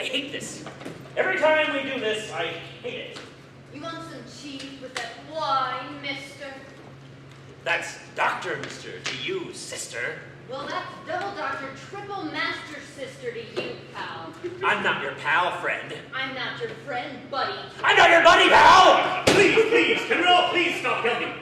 hate this. Every time we do this, I hate it. You want some cheese with that wine, mister? That's Doctor, mister, to you, sister. Well, that's double doctor, triple master sister to you, pal. I'm not your pal, friend. I'm not your friend, buddy. I'm not your buddy, pal! Please, can we all please stop yelling?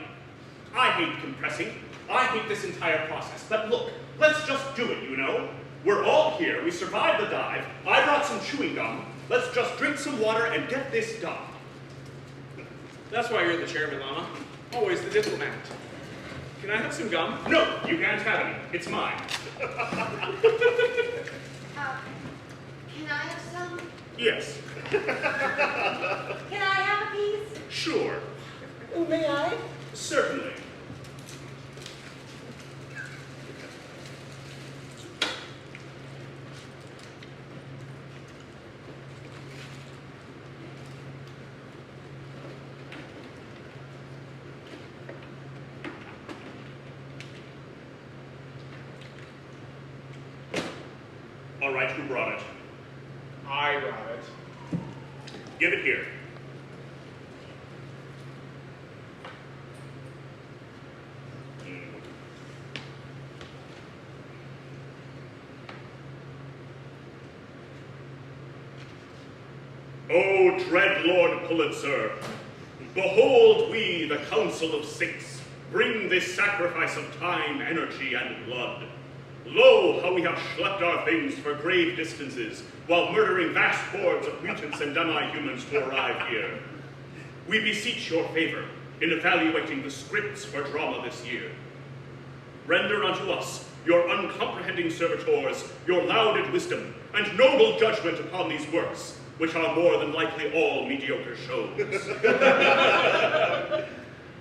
I hate compressing. I hate this entire process. But look, let's just do it, you know? We're all here. We survived the dive. I brought some chewing gum. Let's just drink some water and get this done. That's why you're the chairman, Llama. Always the diplomat. Can I have some gum? No, you can't have any. It's mine. Can I have some? Yes. Can I have a piece? Sure. Oh, may I? Certainly. All right, who brought it? I brought it. Give it here. O dread Lord Pulitzer, behold we, the Council of Six, bring this sacrifice of time, energy, and blood. Lo, how we have schlepped our things for grave distances, while murdering vast hordes of mutants and demi-humans to arrive here. We beseech your favor in evaluating the scripts for drama this year. Render unto us, your uncomprehending servitors, your lauded wisdom and noble judgment upon these works, which are more than likely all mediocre shows.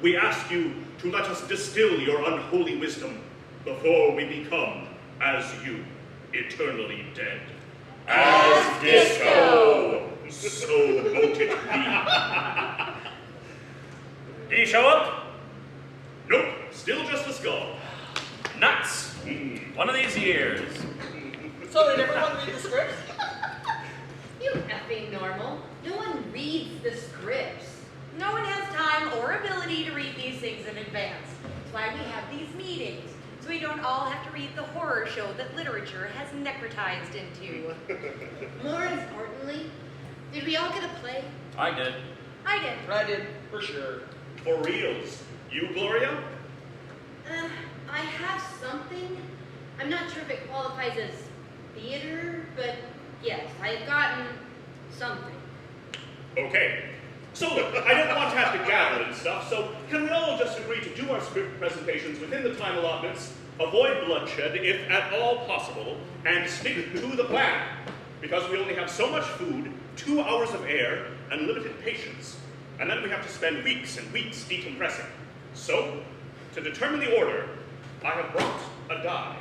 We ask you to let us distill your unholy wisdom before we become, as you, eternally dead. As disco! So mote it be. Did he show up? Nope, still just a skull. Nuts. One of these years. So did everyone read the scripts? You effing normal. No one reads the scripts. No one has time or ability to read these things in advance. That's why we have these meetings, so we don't all have to read the horror show that literature has necrotized into. More importantly, did we all get a play? I did. I did. I did, for sure. For reals. You, Gloria? I have something. I'm not sure if it qualifies as theater, but yes, I've gotten something. Okay. So look, I don't want to have to gather and stuff, so can we all just agree to do our script presentations within the time allotments, avoid bloodshed if at all possible, and stick to the plan? Because we only have so much food, 2 hours of air, and limited patience. And then we have to spend weeks and weeks decompressing. So, to determine the order, I have brought a die.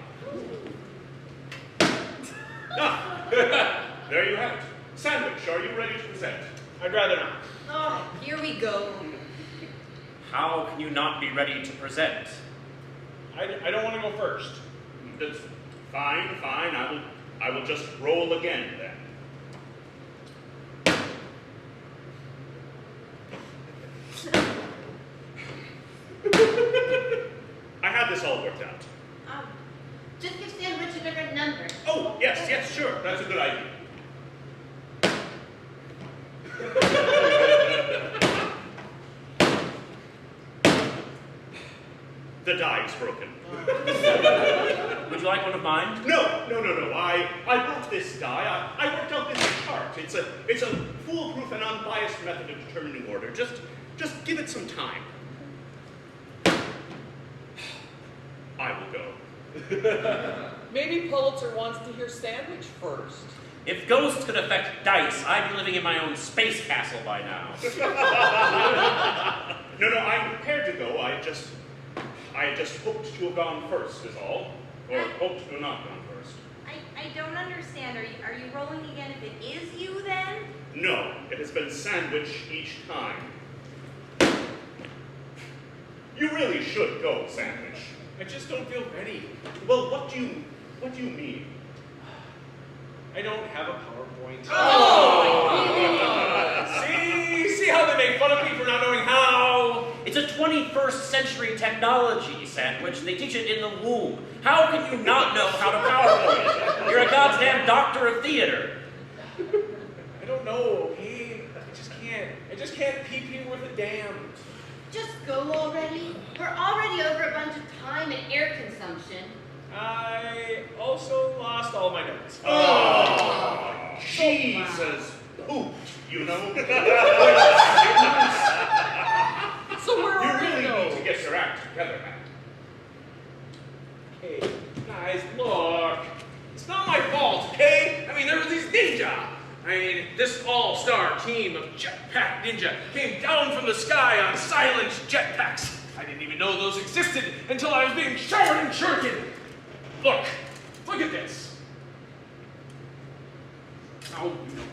There you have it. Sandwich, are you ready to present? I'd rather not. Oh, here we go. How can you not be ready to present? I don't want to go first. That's fine. I will just roll again then. I had this all worked out. Just give Sandwich a different number. Oh, yes, sure. That's a good idea. The die is broken. Would you like one of mine? No. I wrote this die. I worked out this chart. It's a foolproof and unbiased method of determining order. Just give it some time. I will go. Maybe Pulitzer wants to hear Sandwich first. If ghosts could affect dice, I'd be living in my own space castle by now. No, I'm prepared to go. I just hoped to have gone first, is all. Or hoped to have not gone first. I don't understand. Are you rolling again if it is you then? No, it has been Sandwich each time. You really should go, Sandwich. I just don't feel ready. Well, what do you mean? I don't have a PowerPoint. Oh! See how they make fun of me for not knowing how? It's a 21st century technology, Sandwich. They teach it in the womb. How can you not know how to PowerPoint? You're a goddamn doctor of theater. I don't know, okay? I just can't PP worth a damn. Just go already. We're already over a bunch of time and air consumption. I also lost all my notes. Oh, Jesus. Pooped, you know? So where You are really you? need to get your act together, Matt. Hey, guys, look. It's not my fault, okay? I mean, there were these ninja. I mean, this all-star team of jetpack ninja came down from the sky on silent jetpacks. I didn't even know those existed until I was being showered and shuriken. Look at this. Oh, you don't know.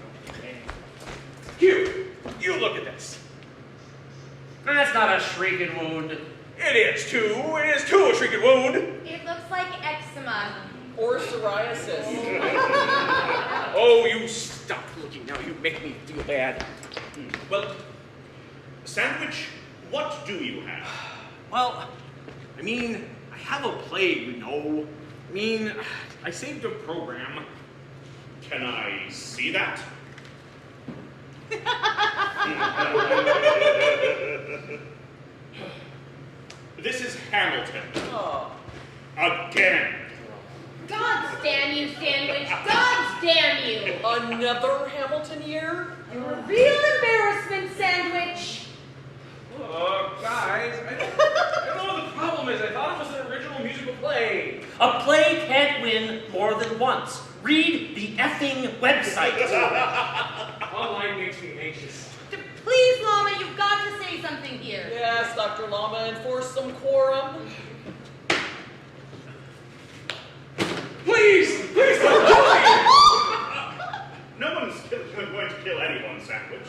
You look at this. That's not a shrieking wound. It is too a shrieking wound. It looks like eczema. Or psoriasis. Oh, you stop looking now. You make me feel bad. Well, Sandwich, what do you have? Well, I mean, I have a play, you know. I mean, I saved a program. Can I see that? This is Hamilton. Oh. Again. God damn you, Sandwich! God damn you! Another Hamilton year? You're a real embarrassment, Sandwich! Look, guys, I don't know what the problem is. I thought it was an original musical play. A play can't win more than once. Read the effing website. Online makes me anxious. Please, Llama, you've got to say something here. Yes, Dr. Llama, enforce some quorum. Please don't kill me! No one's going to kill anyone, Sandwich.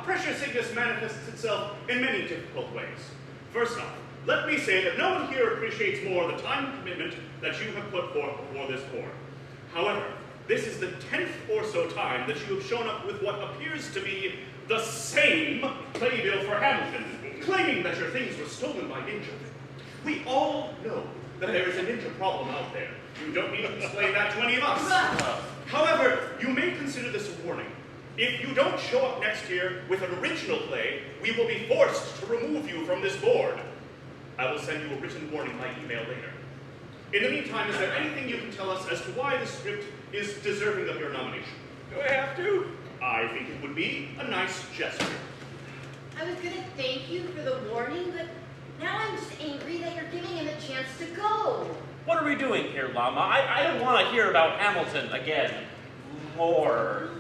Pressure sickness manifests itself in many difficult ways. First off, let me say that no one here appreciates more the time and commitment that you have put forth before this board. However, this is the 10th or so time that you have shown up with what appears to be the same playbill for Hamilton, claiming that your things were stolen by ninja. We all know that there is a ninja problem out there. You don't need to explain that to any of us. However, you may consider this a warning. If you don't show up next year with an original play, we will be forced to remove you from this board. I will send you a written warning by email later. In the meantime, is there anything you can tell us as to why the script is deserving of your nomination? Do I have to? I think it would be a nice gesture. I was gonna thank you for the warning, but now I'm just angry that you're giving him a chance to go. What are we doing here, Llama? I don't want to hear about Hamilton again. More.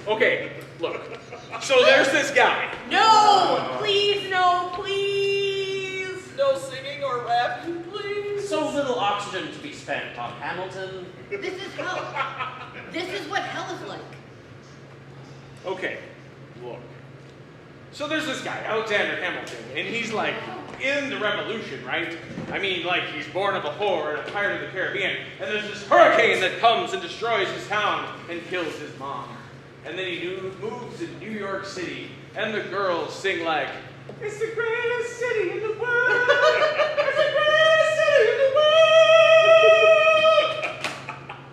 Okay, look. So there's this guy. No! Please, no, please! No singing or rapping, please. So little oxygen to be spent on Hamilton. This is hell. This is what hell is like. Okay, look. So there's this guy, Alexander Hamilton, and he's like in the revolution, right? I mean, like he's born of a whore and a pirate of the Caribbean, and there's this hurricane that comes and destroys his town and kills his mom. And then he moves to New York City, and the girls sing like, "It's the greatest city in the world! It's the greatest city in the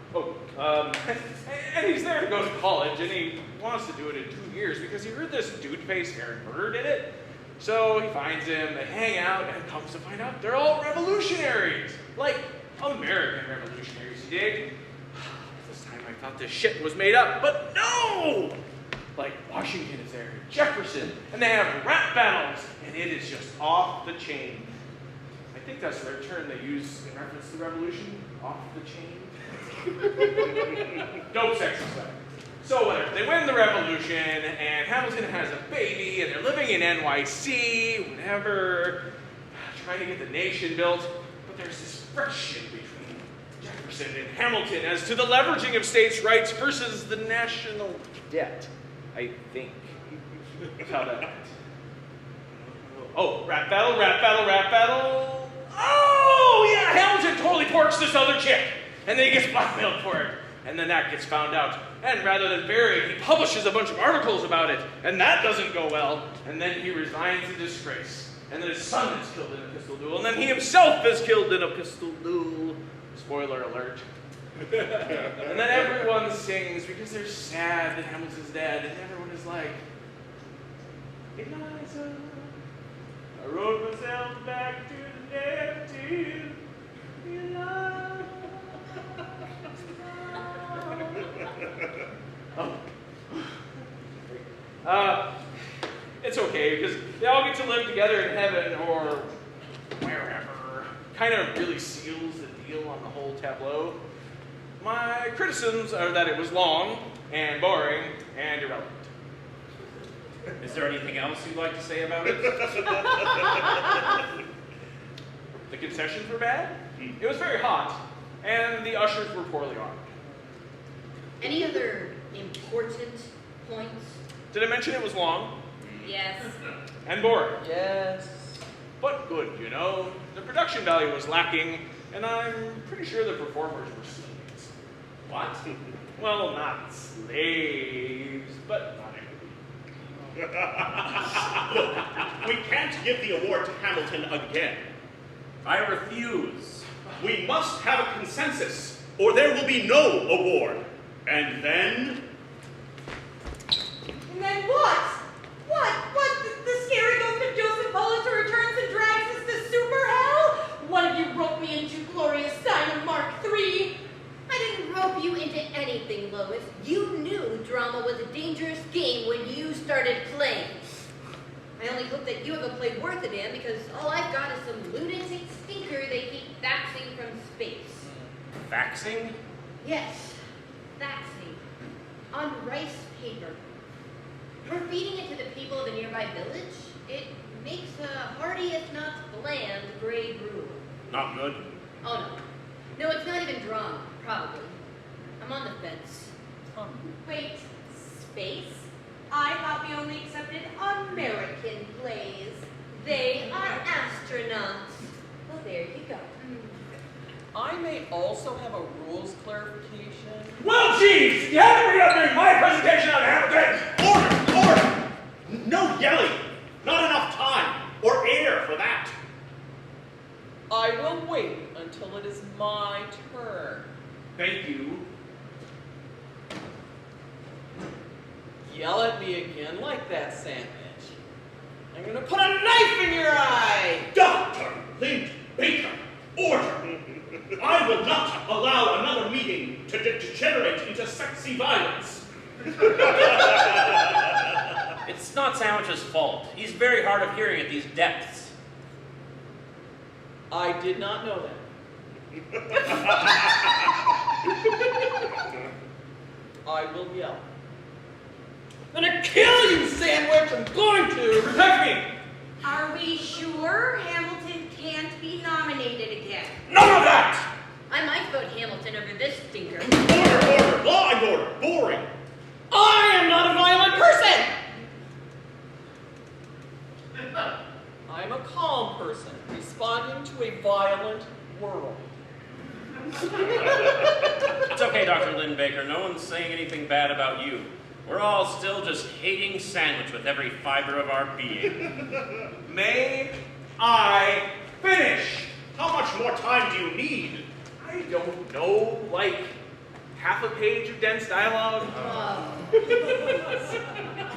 world!" Oh, and he's there to go to college, and he wants to do it in 2 years because he heard this dude face Aaron murdered in it. So he finds him, they hang out, and comes to find out they're all revolutionaries. Like American revolutionaries, you dig? This time I thought this shit was made up, but no! Like Washington is there, Jefferson, and they have rap battles, and it is just off the chain. I think that's the term they use in reference to the revolution, off the chain. Dope sexy stuff. So whatever, they win the revolution, and Hamilton has a baby, and they're living in NYC, whatever, trying to get the nation built. But there's this friction between Jefferson and Hamilton as to the leveraging of states' rights versus the national debt, I think. How that went. Oh, rap battle, rap battle, rap battle. Oh, yeah, Hamilton totally porks this other chick, and then he gets blackmailed for it. and then that gets found out. And rather than bury it, he publishes a bunch of articles about it, and that doesn't go well. And then he resigns in disgrace. And then his son is killed in a pistol duel, and then he himself is killed in a pistol duel. Spoiler alert. And then everyone sings because they're sad that Hamilton's dead, and everyone is like, Eliza, I wrote myself back to the negative. Eliza. It's okay, because they all get to live together in heaven or wherever. Kind of really seals the deal on the whole tableau. My criticisms are that it was long and boring and irrelevant. Is there anything else you'd like to say about it? The concessions were bad. It was very hot, and the ushers were poorly armed. Any other important points? Did I mention it was long Yes. and boring? Yes. But good, you know. The production value was lacking, and I'm pretty sure the performers were slaves. What? Well, not slaves, but not everybody. Look, we can't give the award to Hamilton again. I refuse. We must have a consensus, or there will be no award. And then... And then what? What? The scary ghost of Joseph Pulitzer returns and drags us to super hell? One of you roped me into glorious sign of Mark III. I didn't rope you into anything, Lois. You knew drama was a dangerous game when you started playing. I only hope that you ever play worth a damn, because all I've got is some lunatic stinker they keep faxing from space. Faxing? Yes, faxing. On rice paper. We're feeding it to the people of the nearby village. It makes a hearty, if not bland, gray brew. Not good. Oh no. No, it's not even drawn, probably. I'm on the fence. Wait, space? I thought we only accepted American plays. They are astronauts. Well, there you go. I may also have a rules clarification. Well, geez, you have to read up during my presentation on Hamilton. Order! No yelling! Not enough time, or air for that. I will wait until it is my turn. Thank you. Yell at me again like that, sandwich. I'm gonna put a knife in your eye! Dr. Lind Baker, order! I will not allow another meeting to degenerate into sexy violence. It's not Sandwich's fault. He's very hard of hearing at these depths. I did not know that. I will yell. I'm gonna kill you, sandwich! I'm going to! Protect me! Are we sure Hamilton can't be nominated again? None of that! I might vote Hamilton over this stinker. Order! Law and order! Boring! I am not a violent person! I'm a calm person responding to a violent world. It's okay, Dr. Lynn Baker. No one's saying anything bad about you. We're all still just hating Sandwich with every fiber of our being. May I finish? How much more time do you need? I don't know, like half a page of dense dialogue?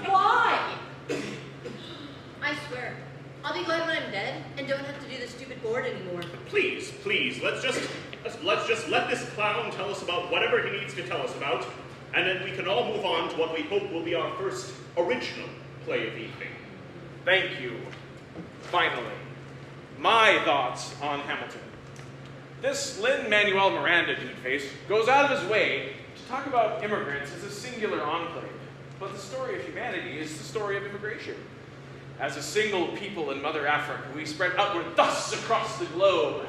Why? I swear, I'll be glad when I'm dead and don't have to do the stupid board anymore. Please, let's just let this clown tell us about whatever he needs to tell us about, and then we can all move on to what we hope will be our first original play of the evening. Thank you. Finally, my thoughts on Hamilton. This Lin-Manuel Miranda dudeface goes out of his way to talk about immigrants as a singular enclave, but the story of humanity is the story of immigration. As a single people in Mother Africa, we spread upward thus across the globe.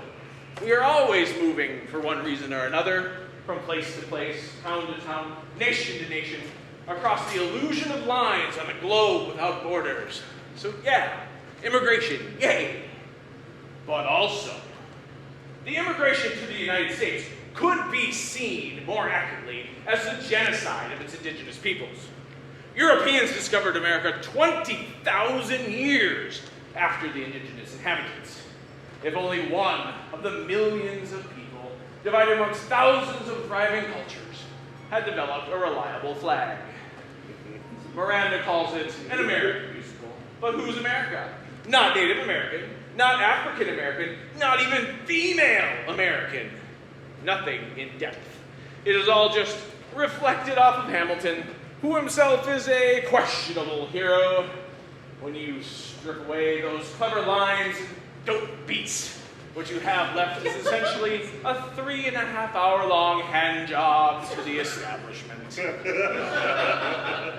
We are always moving for one reason or another, from place to place, town to town, nation to nation, across the illusion of lines on a globe without borders. So yeah, immigration, yay! But also, the immigration to the United States could be seen more accurately as the genocide of its indigenous peoples. Europeans discovered America 20,000 years after the indigenous inhabitants. If only one of the millions of people, divided amongst thousands of thriving cultures, had developed a reliable flag. Miranda calls it an American musical. But who's America? Not Native American, not African American, not even female American. Nothing in depth. It is all just reflected off of Hamilton, who himself is a questionable hero. When you strip away those clever lines and dope beats, what you have left is essentially a 3.5-hour-long hand job to the establishment.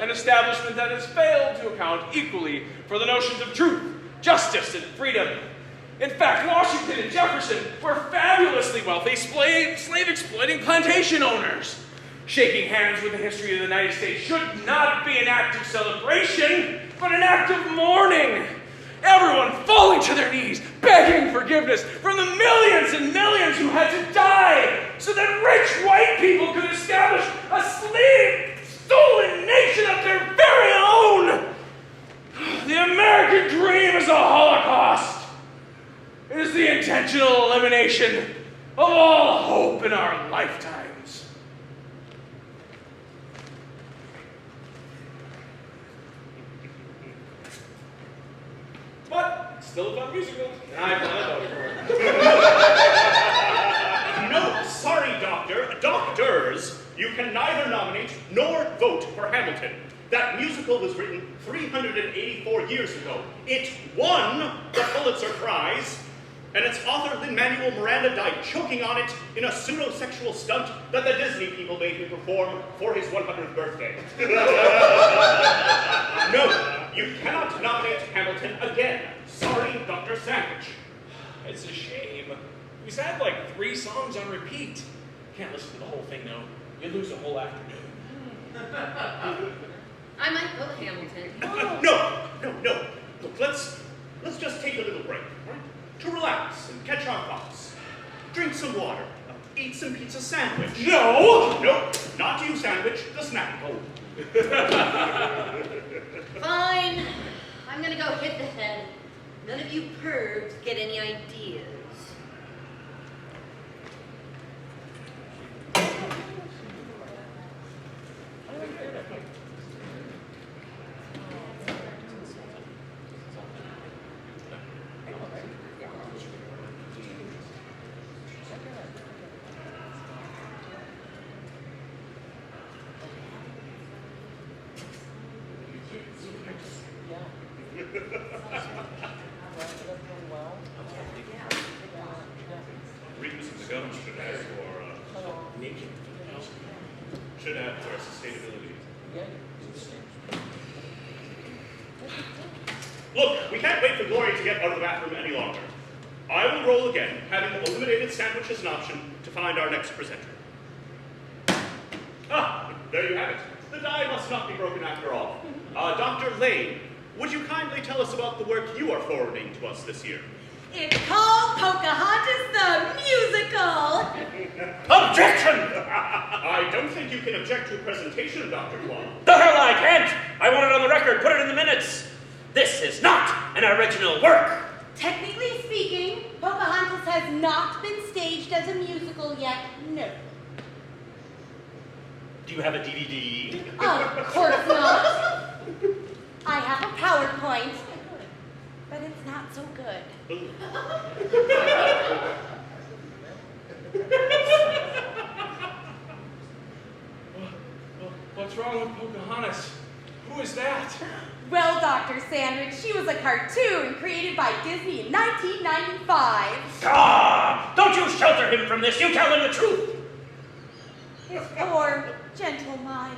An establishment that has failed to account equally for the notions of truth, justice, and freedom. In fact, Washington and Jefferson were fabulously wealthy slave-exploiting plantation owners. Shaking hands with the history of the United States should not be an act of celebration, but an act of mourning. Everyone falling to their knees, begging forgiveness from the millions and millions who had to die so that rich white people could establish a slave-stolen nation of their very own. The American dream is a holocaust. It is the intentional elimination of all hope in our lifetimes. But it's still a fun musical. I'm glad for it. No, sorry, Doctor. Doctors, you can neither nominate nor vote for Hamilton. That musical was written 384 years ago. It won the Pulitzer Prize, and its author, Lin-Manuel Miranda, died choking on it in a pseudo-sexual stunt that the Disney people made him perform for his 100th birthday. No, you cannot nominate Hamilton again. Sorry, Dr. Sandwich. It's a shame. We've had like 3 songs on repeat. Can't listen to the whole thing though. You lose a whole afternoon. I might vote Hamilton. No. Look, let's just take a little break, right? To relax and catch our thoughts. Drink some water. Eat some pizza sandwich. No! Nope, not you, Sandwich. The snack. Oh. Fine. I'm gonna go hit the head. None of you pervs get any ideas. Reading the gums should add for sustainability. Look, we can't wait for Glory to get out of the bathroom any longer. I will roll again, having eliminated Sandwich as an option to find our next presenter. Ah, there you have it. The die must not be broken after all. Dr. Lane, would you kindly tell us about the work you are forwarding to us this year? It's called Pocahontas the Musical. Objection! I don't think you can object to a presentation, Dr. Kwan. The hell I can't! I want it on the record. Put it in the minutes. This is not an original work. Technically speaking, Pocahontas has not been staged as a musical yet, no. Do you have a DVD? Of course not. I have a PowerPoint, but it's not so good. What's wrong with Pocahontas? Who is that? Well, Dr. Sandwich, she was a cartoon created by Disney in 1995. Ah! Don't you shelter him from this. You tell him the truth. His poor, gentle mind.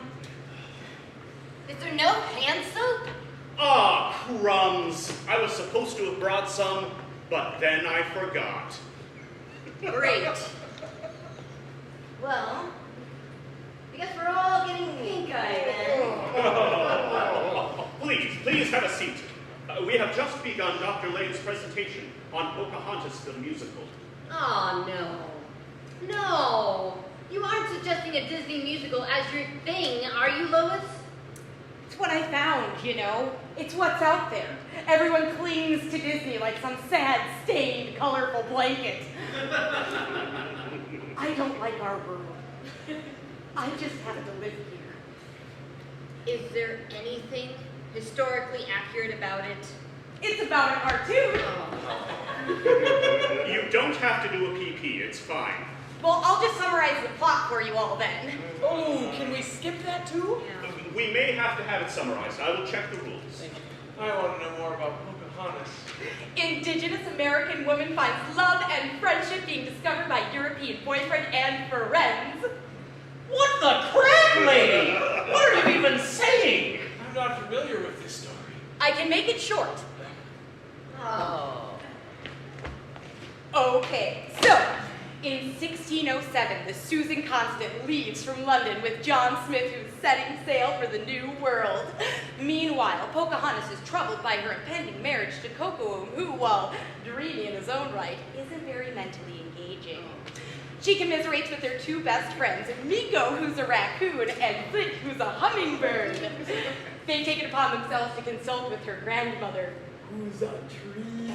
Is there no hand soap? Ah, crumbs. I was supposed to have brought some, but then I forgot. Great. Well, I guess we're all getting pink-eyed then. Please have a seat. We have just begun Dr. Lane's presentation on Pocahontas the Musical. Oh, no. No. musical as your thing, are you, Lois? It's what I found, you know. It's what's out there. Everyone clings to Disney like some sad, stained, colorful blanket. I don't like our world. I just have to live here. Is there anything historically accurate about it? It's about a cartoon. You don't have to do a PP, it's fine. Well, I'll just summarize the plot for you all then. Oh, can we skip that too? Yeah. We may have to have it summarized. I will check the rules. I want to know more about Pocahontas. Indigenous American woman finds love and friendship being discovered by European boyfriend and friends. What the crap, lady? What are you even saying? I'm not familiar with this story. I can make it short. Oh. Okay, so in 1607, the Susan Constant leaves from London with John Smith, who's setting sail for the New World. Meanwhile, Pocahontas is troubled by her impending marriage to Kocoum, who, while dreamy in his own right, isn't very mentally engaging. She commiserates with their two best friends, Miko, who's a raccoon, and Flick, who's a hummingbird. They take it upon themselves to consult with her grandmother, who's a tree.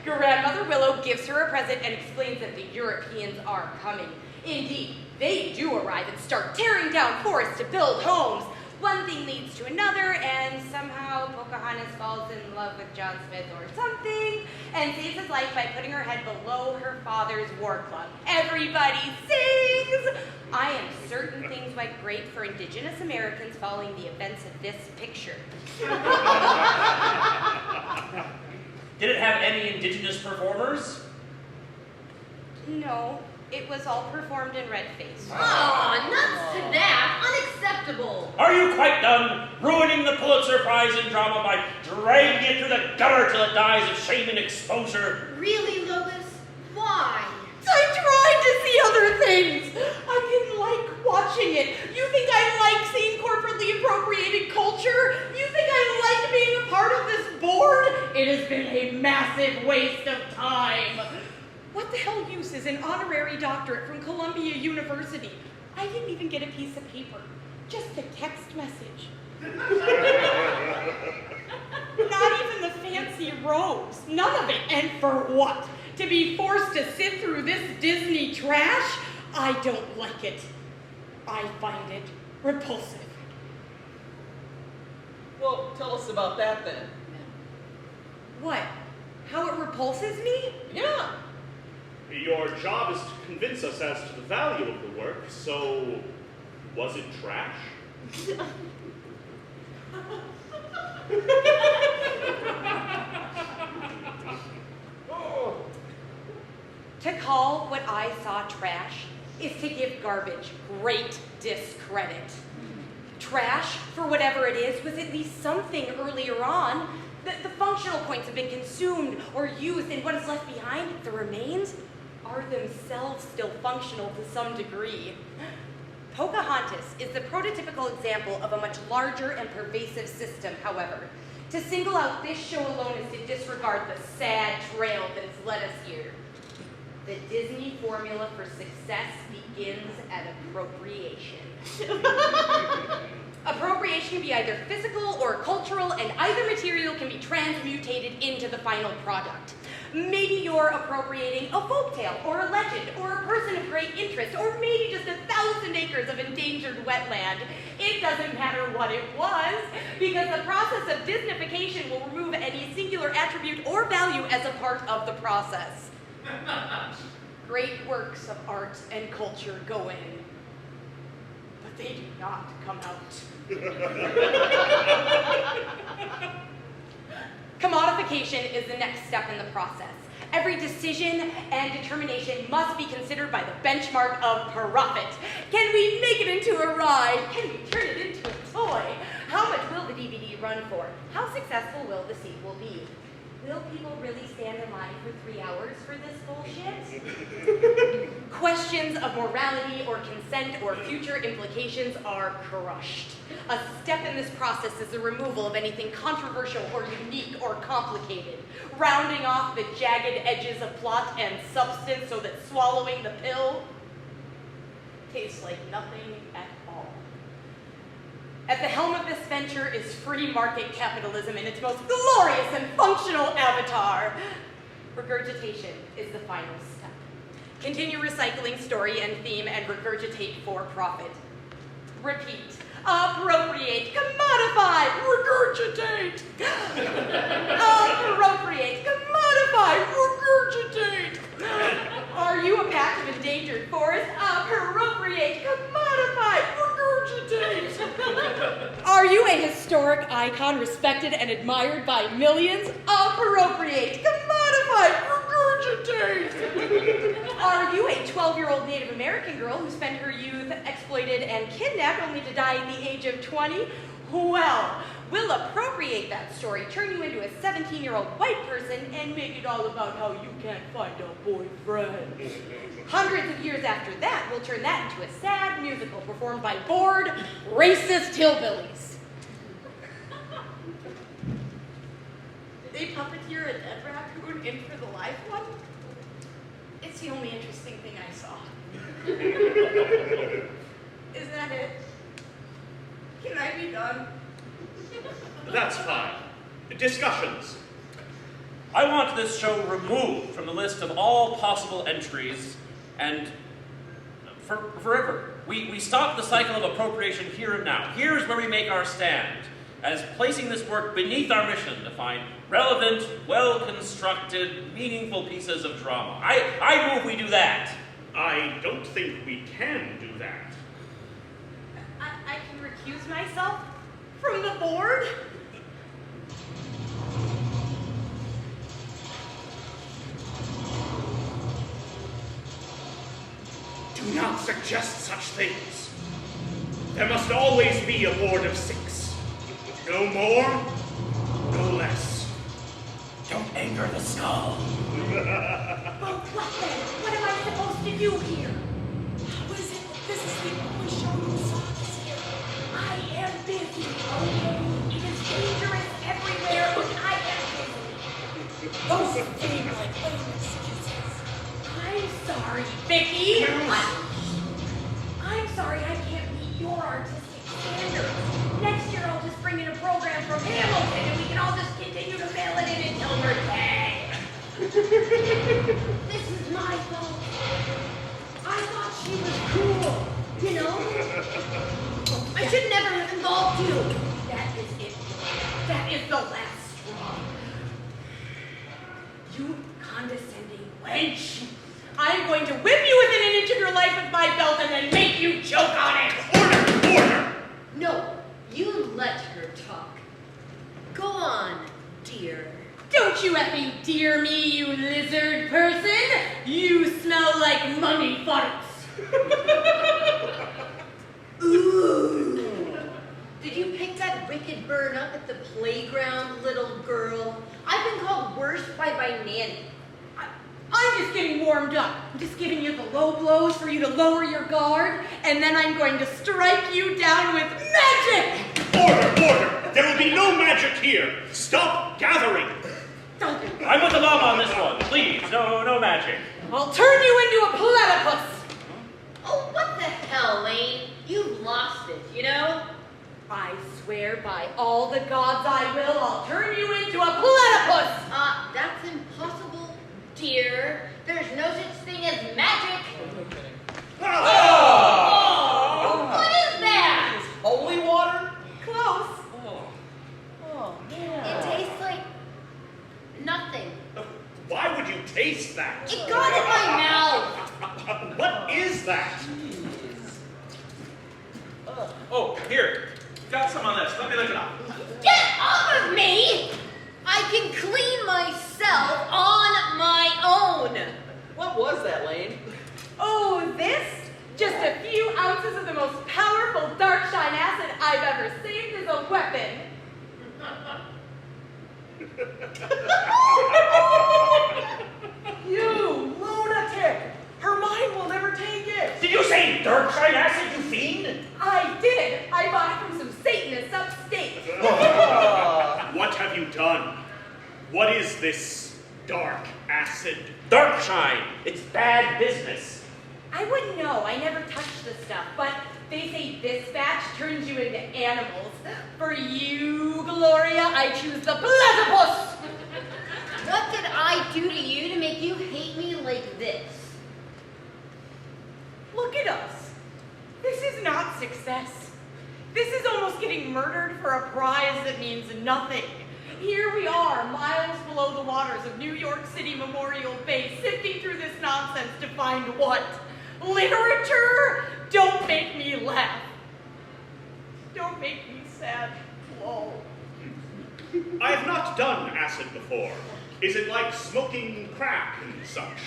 Grandmother Willow gives her a present and explains that the Europeans are coming. Indeed, they do arrive and start tearing down forests to build homes. One thing leads to another, and somehow Pocahontas falls in love with John Smith or something, and saves his life by putting her head below her father's war club. Everybody sings! I am certain things went great for Indigenous Americans following the events of this picture. Did it have any indigenous performers? No, it was all performed in red face. Aw, nuts to that! Unacceptable! Are you quite done ruining the Pulitzer Prize in drama by dragging it through the gutter till it dies of shame and exposure? Really, Lois? Why? I tried to see other things. I didn't like watching it. You think I like seeing corporately appropriated culture? You think I like being a part of this board? It has been a massive waste of time. What the hell use is an honorary doctorate from Columbia University? I didn't even get a piece of paper, just a text message. Not even the fancy robes, none of it. And for what? To be forced to sit through this Disney trash? I don't like it. I find it repulsive. Well, tell us about that then. What? How it repulses me? Yeah. Your job is to convince us as to the value of the work, so was it trash? To call what I saw trash is to give garbage great discredit. Trash, for whatever it is, was at least something earlier on. The functional points have been consumed or used, and what is left behind, the remains, are themselves still functional to some degree. Pocahontas is the prototypical example of a much larger and pervasive system, however. To single out this show alone is to disregard the sad trail that has led us here. The Disney formula for success begins at appropriation. Appropriation can be either physical or cultural, and either material can be transmutated into the final product. Maybe you're appropriating a folktale, or a legend, or a person of great interest, or maybe just 1,000 acres of endangered wetland. It doesn't matter what it was, because the process of Disneyfication will remove any singular attribute or value as a part of the process. Great works of art and culture go in, but they do not come out. Commodification is the next step in the process. Every decision and determination must be considered by the benchmark of profit. Can we make it into a ride? Can we turn it into a toy? How much will the DVD run for? How successful will the sequel be? Will people really stand in line for 3 hours for this bullshit? Questions of morality or consent or future implications are crushed. A step in this process is the removal of anything controversial or unique or complicated, rounding off the jagged edges of plot and substance so that swallowing the pill tastes like nothing at all. At the helm of this venture is free market capitalism in its most glorious and functional avatar. Regurgitation is the final step. Continue recycling story and theme and regurgitate for profit. Repeat. Appropriate. Commodify. Regurgitate. Appropriate. Commodify. Regurgitate. Are you a patch of endangered forest? Appropriate. Commodify. Regurgitate. Are you a historic icon respected and admired by millions? Appropriate. Commodify. Regurgitate. Are you a 12-year-old Native American girl who spent her youth exploited and kidnapped only to die at the age of 20? Well, we'll appropriate that story, turn you into a 17-year-old white person, and make it all about how you can't find a boyfriend. Hundreds of years after that, we'll turn that into a sad musical performed by bored, racist hillbillies. Did they puppeteer a dead raccoon in for the live one? It's the only interesting thing I saw. Is that it? Can I be done? That's fine. Discussions. I want this show removed from the list of all possible entries and forever. We stop the cycle of appropriation here and now. Here's where we make our stand, as placing this work beneath our mission to find relevant, well-constructed, meaningful pieces of drama. I move we do that. I don't think we can do that. I can recuse myself from the board? Do not suggest such things. There must always be a board of 6. No more, no less. Don't anger the skull. Well, what then? What am I supposed to do here? How is it that this is the only show you saw this year? I am busy, okay? It is dangerous everywhere, and I am busy. Those seem like famous excuses. I'm sorry, Vicky. I'm sorry I can't meet your artistic standards. Next year I'll just bring in a program from Hamilton, and we can all just continue to mail it in until we're dead. This is my fault. I thought she was cool, you know? I should never have involved you. That is it. That is the last straw. You condescending wench. I'm going to whip you within an inch of your life with my belt and then make you choke on it. Order! Order! No, you let her talk. Go on, dear. Don't you effing dear me, you lizard person. You smell like mummy farts. Ooh. Did you pick that wicked burn up at the playground, little girl? I've been called worse by my nanny. I'm just getting warmed up. I'm just giving you the low blows for you to lower your guard, and then I'm going to strike you down with magic! Order! Order! There will be no magic here! Stop gathering! I'm with the mom on this one. Please, no magic. I'll turn you into a platypus! Oh, what the hell, Lane? You've lost it, you know? I swear by all the gods I will, I'll turn you into a platypus! That's impossible, dear. There's no such thing as magic. Oh! What is that? Holy water? Close. Oh, man. It tastes like nothing. Why would you taste that? It got in my mouth. What is that? Oh, here. Got some on this. Let me look it up. Get off of me! I can clean myself on my own. What was that, Lane? Oh, this? Just a few ounces of the most powerful dark shine acid I've ever saved as a weapon. You lunatic! Her mind will never take it! Did you say dark shine acid, you fiend? I did. I bought it from some Satanists upstate. What have you done? What is this dark acid? Dark shine. It's bad business. I wouldn't know. I never touched the stuff. But they say this batch turns you into animals. For you, Gloria, I choose the platypus. What did I do to you to make you hate me like this? Look at us. This is not success. This is almost getting murdered for a prize that means nothing. Here we are, miles below the waters of New York City Memorial Bay, sifting through this nonsense to find what? Literature? Don't make me laugh. Don't make me sad. Whoa. I have not done acid before. Is it like smoking crack and such?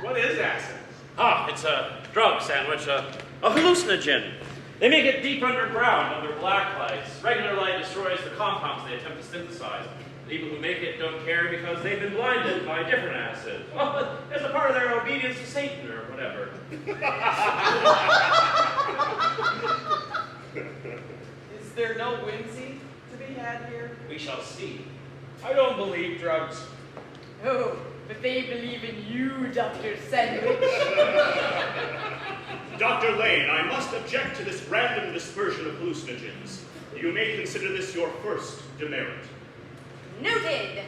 What is acid? Ah, it's a drug sandwich, a hallucinogen. They make it deep underground under black lights. Regular light destroys the compounds they attempt to synthesize. The people who make it don't care because they've been blinded by a different acid. Well, as a part of their obedience to Satan or whatever. Is there no whimsy to be had here? We shall see. I don't believe drugs. Oh, but they believe in you, Dr. Sandwich. Dr. Lane, I must object to this random dispersion of hallucinogens. You may consider this your first demerit. Noted.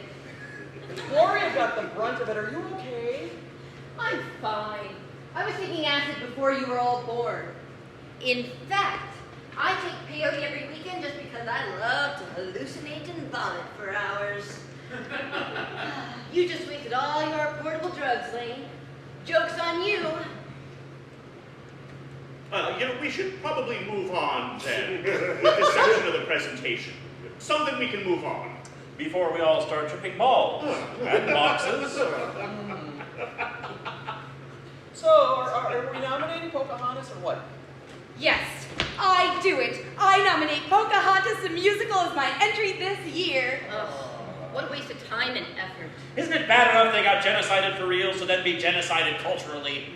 Gloria got the brunt of it. Are you okay? I'm fine. I was taking acid before you were all born. In fact, I take peyote every weekend just because I love to hallucinate and vomit for hours. You just wasted all your portable drugs, Lane. Joke's on you. We should probably move on then with this section of the presentation. Something we can move on. Before we all start tripping balls and boxes. So, are we nominating Pocahontas or what? Yes, I do it. I nominate Pocahontas the musical as my entry this year. Ugh, what a waste of time and effort. Isn't it bad enough they got genocided for real, so then be genocided culturally?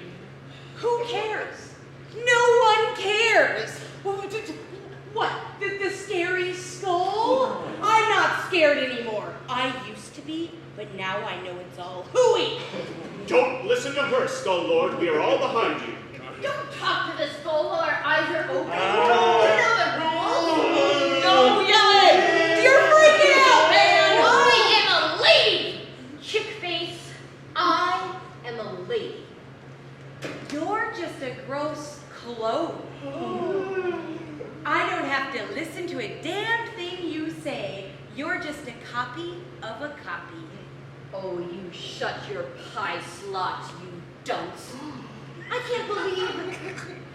Who cares? No one cares. What? The scary skull? I'm not scared anymore. I used to be, but now I know it's all hooey. Don't listen to her, Skull Lord. We are all behind you. Don't talk to the skull while our eyes are open. Oh. You know the rules. No yelling! You're freaking out, man! I am a lady! Chick face, I am a lady. You're just a gross clone. I don't have to listen to a damn thing you say. You're just a copy of a copy. Oh, you shut your pie slots, you dunce. I can't believe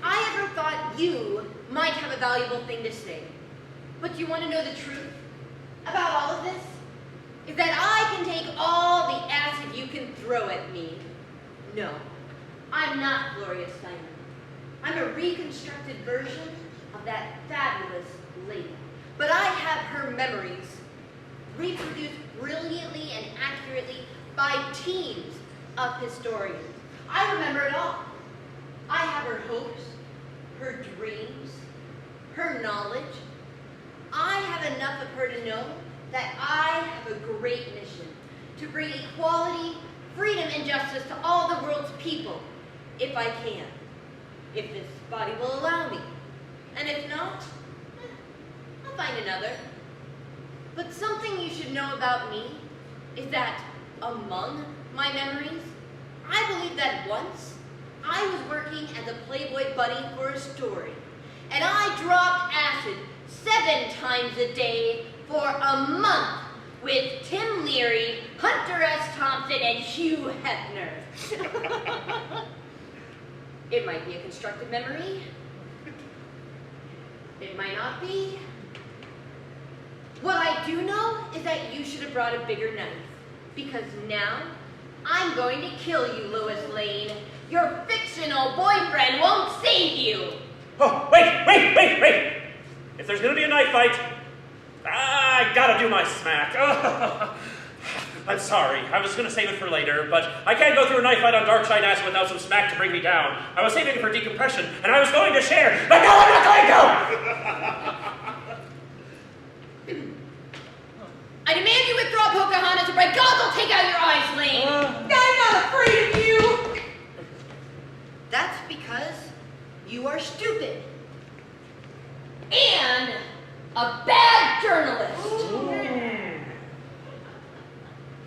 I ever thought you might have a valuable thing to say. But do you want to know the truth about all of this? Is that I can take all the acid you can throw at me. No, I'm not Gloria Steinem. I'm a reconstructed version of that fabulous lady. But I have her memories reproduced brilliantly and accurately by teams of historians. I remember it all. I have her hopes, her dreams, her knowledge. I have enough of her to know that I have a great mission to bring equality, freedom, and justice to all the world's people, if I can, if this body will allow me. And if not, I'll find another. But something you should know about me is that among my memories, I believe that once I was working as a Playboy bunny for a story, and I dropped acid 7 times a day for a month with Tim Leary, Hunter S. Thompson, and Hugh Hefner. It might be a constructed memory. It might not be. What I do know is that you should have brought a bigger knife, because now I'm going to kill you, Lois Lane. Your fictional boyfriend won't save you. Oh, wait! If there's gonna be a knife fight, I gotta do my smack. I'm sorry, I was gonna save it for later, but I can't go through a knife fight on dark side acid without some smack to bring me down. I was saving it for decompression, and I was going to share, but no, I'm not going to! I demand you withdraw Pocahontas, or by God, I'll take out your eyes, Lane. I'm not afraid of you! are stupid. And a bad journalist.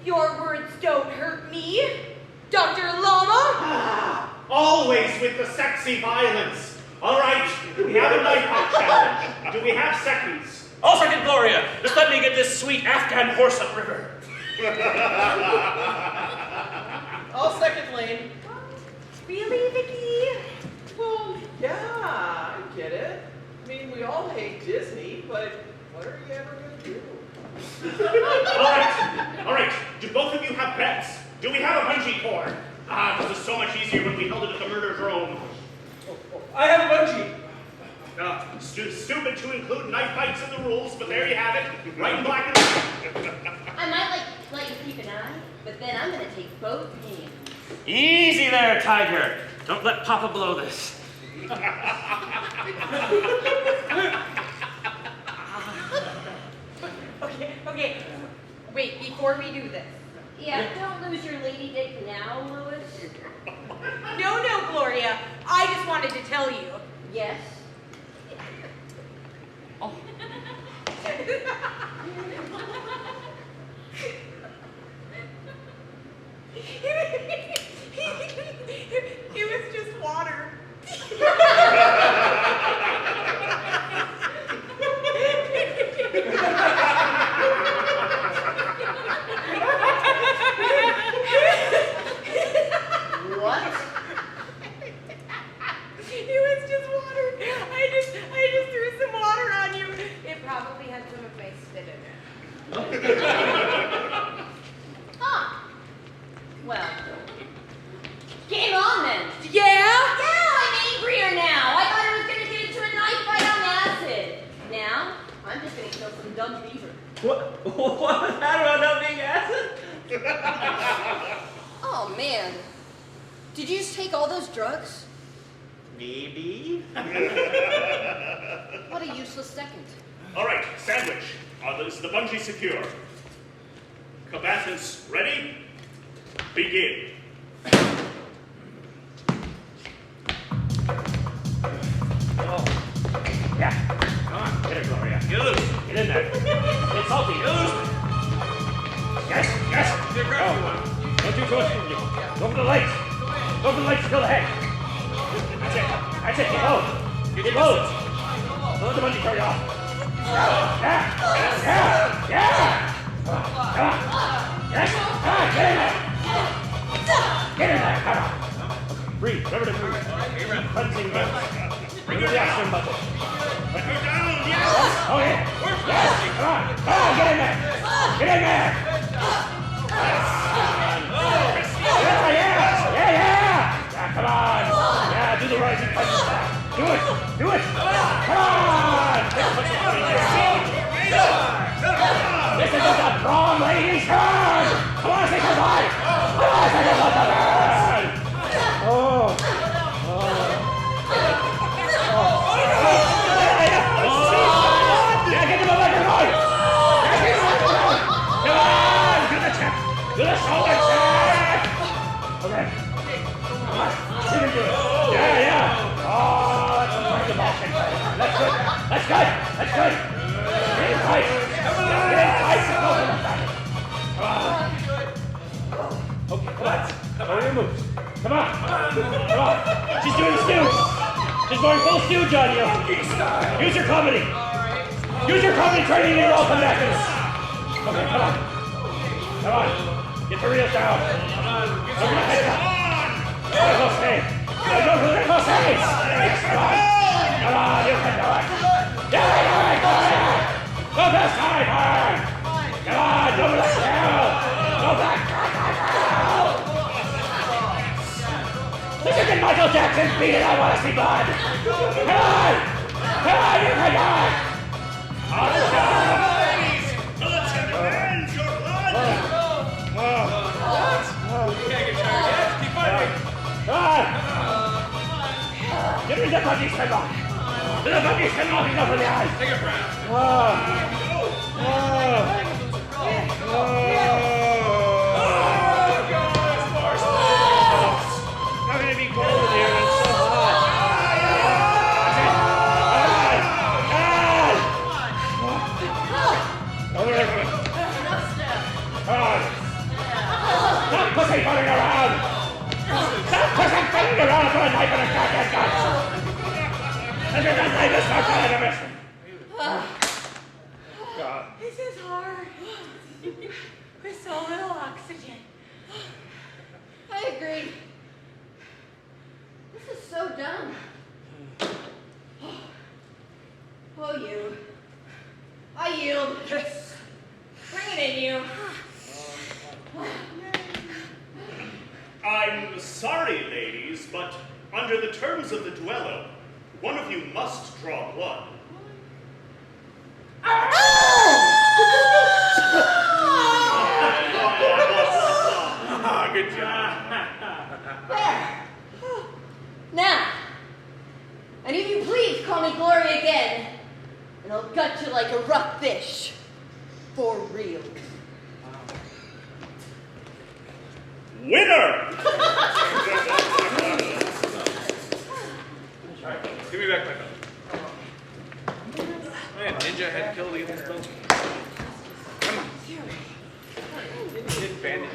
Your words don't hurt me, Dr. Llama. Always with the sexy violence. All right, we have a knife out challenge. Do we have seconds? I'll second Gloria. Just let me get this sweet Afghan horse upriver. I'll second Lane. Really, Vicky? Well, yeah, I get it. I mean, we all hate Disney, but what are you ever going to do? All right. Do both of you have bets? Do we have a bungee cord? This was so much easier when we held it at the murder drome. I have a bungee. Stupid to include knife fights in the rules, but there you have it. Right in black and white. I might let you keep an eye, but then I'm gonna take both hands. Easy there, Tiger. Don't let Papa blow this. Okay. Wait, before we do this. Yeah, don't lose your lady dick now, Louis. No, Gloria. I just wanted to tell you. Yes. It was just water. What? It was just water. I just threw some water on you. It probably had some of my spit in it. Huh. Well, game on then. Yeah? Yeah, I'm angrier now. I thought I was gonna get into a knife fight on acid. Now, I'm just gonna kill some dumb beaver. What was that about not being acid? Oh man. Did you just take all those drugs? Maybe. What a useless second. All right, sandwich. Is the bungee secure? Combatants ready? Begin. Oh. Yeah. Come on, get her, Gloria. Get loose. Get in there. Get salty. Get loose. Yes. Oh. Don't do too much. Go for the legs. Go for the legs. Kill the head. That's it. Get low. Get low. Don't let the bungee throw you off. Yeah. Come on. Yes. Get in there. Get in there. Come on. Breathe. Remember to breathe. Cleansing breath. Remember the oxygen bubble. Let her down, yes! Oh, yeah. Yes. Come on. Get in there. Get in there. Yeah. Come on. Yeah, do the rising punch. Do it. Come on. This is the prom lady's turn. Come on, say goodbye. Come on, say goodbye. Oh. Yeah, get him a leg going. Come on, do the check. Do the shoulder check. Okay. Come on, you can do it. Yeah. Oh, that's a great emotion. That's good. Get in tight. Go for the back. Come on. Okay, come on. Follow your moves. Come on. She's doing stooge. She's going full stooge on you. Use your comedy. Use your comedy training and you'll come back to this. Okay, come on. Get the reels down. Look at the head up. Go save. Go for the close saves. Come on, you can do it. Go ahead. Go best time, hard. Come on, go back down. Go back. Look at Michael Jackson beat it. I want to see blood. Come on, you can do it. Ladies, let's avenge your blood! You can't get tired yet. Keep fighting. Come on. Give me the bungee spin lock. Do the bungee spin lock and go for the eyes. Take a breath. It's not going to be cold in here. It's so hot. around for a knife and a shotgun gun. And then that knife is not going to miss. God. This is hard. With so little oxygen. I agree. This is so dumb. Oh, you. I yield. Bring it in, you. I'm sorry, ladies, but under the terms of the duello, one of you must draw blood. Good job. There. Now, any of you please call me Glory again, and I'll gut you like a rough fish. For real. Winner! Give me back my belt. Man, Ninja had killed Ethan Spells. Come on. Get bandit.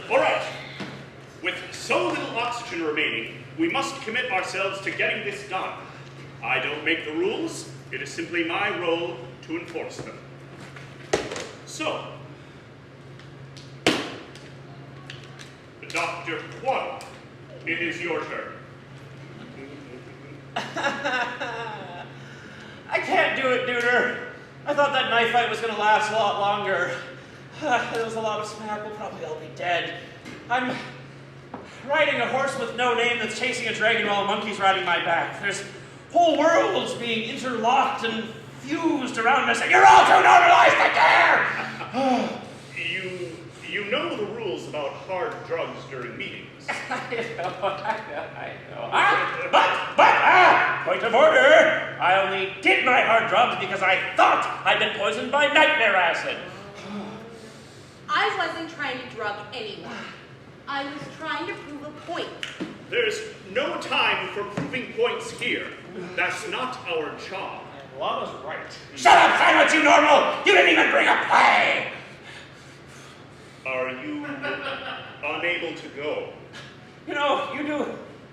All right. With so little oxygen remaining, we must commit ourselves to getting this done. I don't make the rules. It is simply my role to enforce them. So, Dr. Quaddle, it is your turn. I can't do it, Duder. I thought that knife fight was going to last a lot longer. There was a lot of smack. We'll probably all be dead. I'm riding a horse with no name that's chasing a dragon while a monkey's riding my back. There's whole worlds being interlocked and fused around us, and you're all too normalized to care! You know the rules about hard drugs during meetings. I know. Point of order. I only did my hard drugs because I thought I'd been poisoned by nightmare acid. I wasn't trying to drug anyone. I was trying to prove a point. There's no time for proving points here. That's not our job. Llama's right. Shut up, silence, you normal! You didn't even bring a play! Are you unable to go? You know, you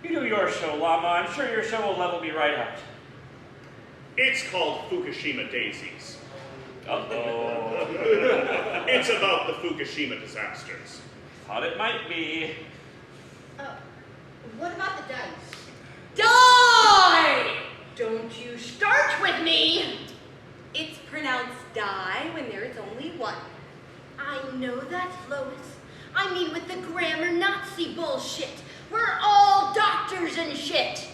do your show, Llama. I'm sure your show will level me right out. It's called Fukushima Daisies. Uh-oh. It's about the Fukushima disasters. Thought it might be. What about the dice? Die! Don't you start with me! It's pronounced die when there is only one. I know that, Lois. I mean with the grammar Nazi bullshit. We're all doctors and shit.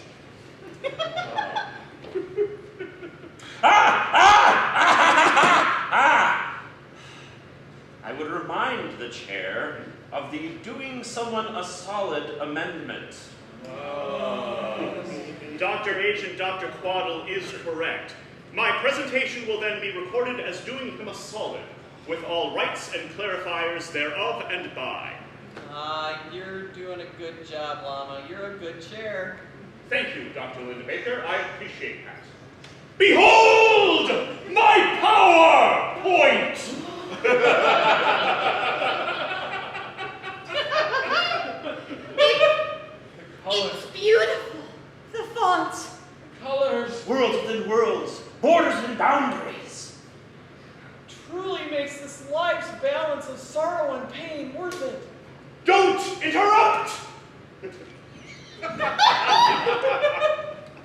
I would remind the chair of the doing someone a solid amendment. Dr. Agent Dr. Quaddle is correct. My presentation will then be recorded as doing him a solid, with all rights and clarifiers thereof and by. You're doing a good job, Llama. You're a good chair. Thank you, Dr. Linda Baker. I appreciate that. Behold my power point! It's beautiful. The fonts. Colors Worlds within worlds, borders and boundaries. truly makes this life's balance of sorrow and pain worth it. Don't interrupt!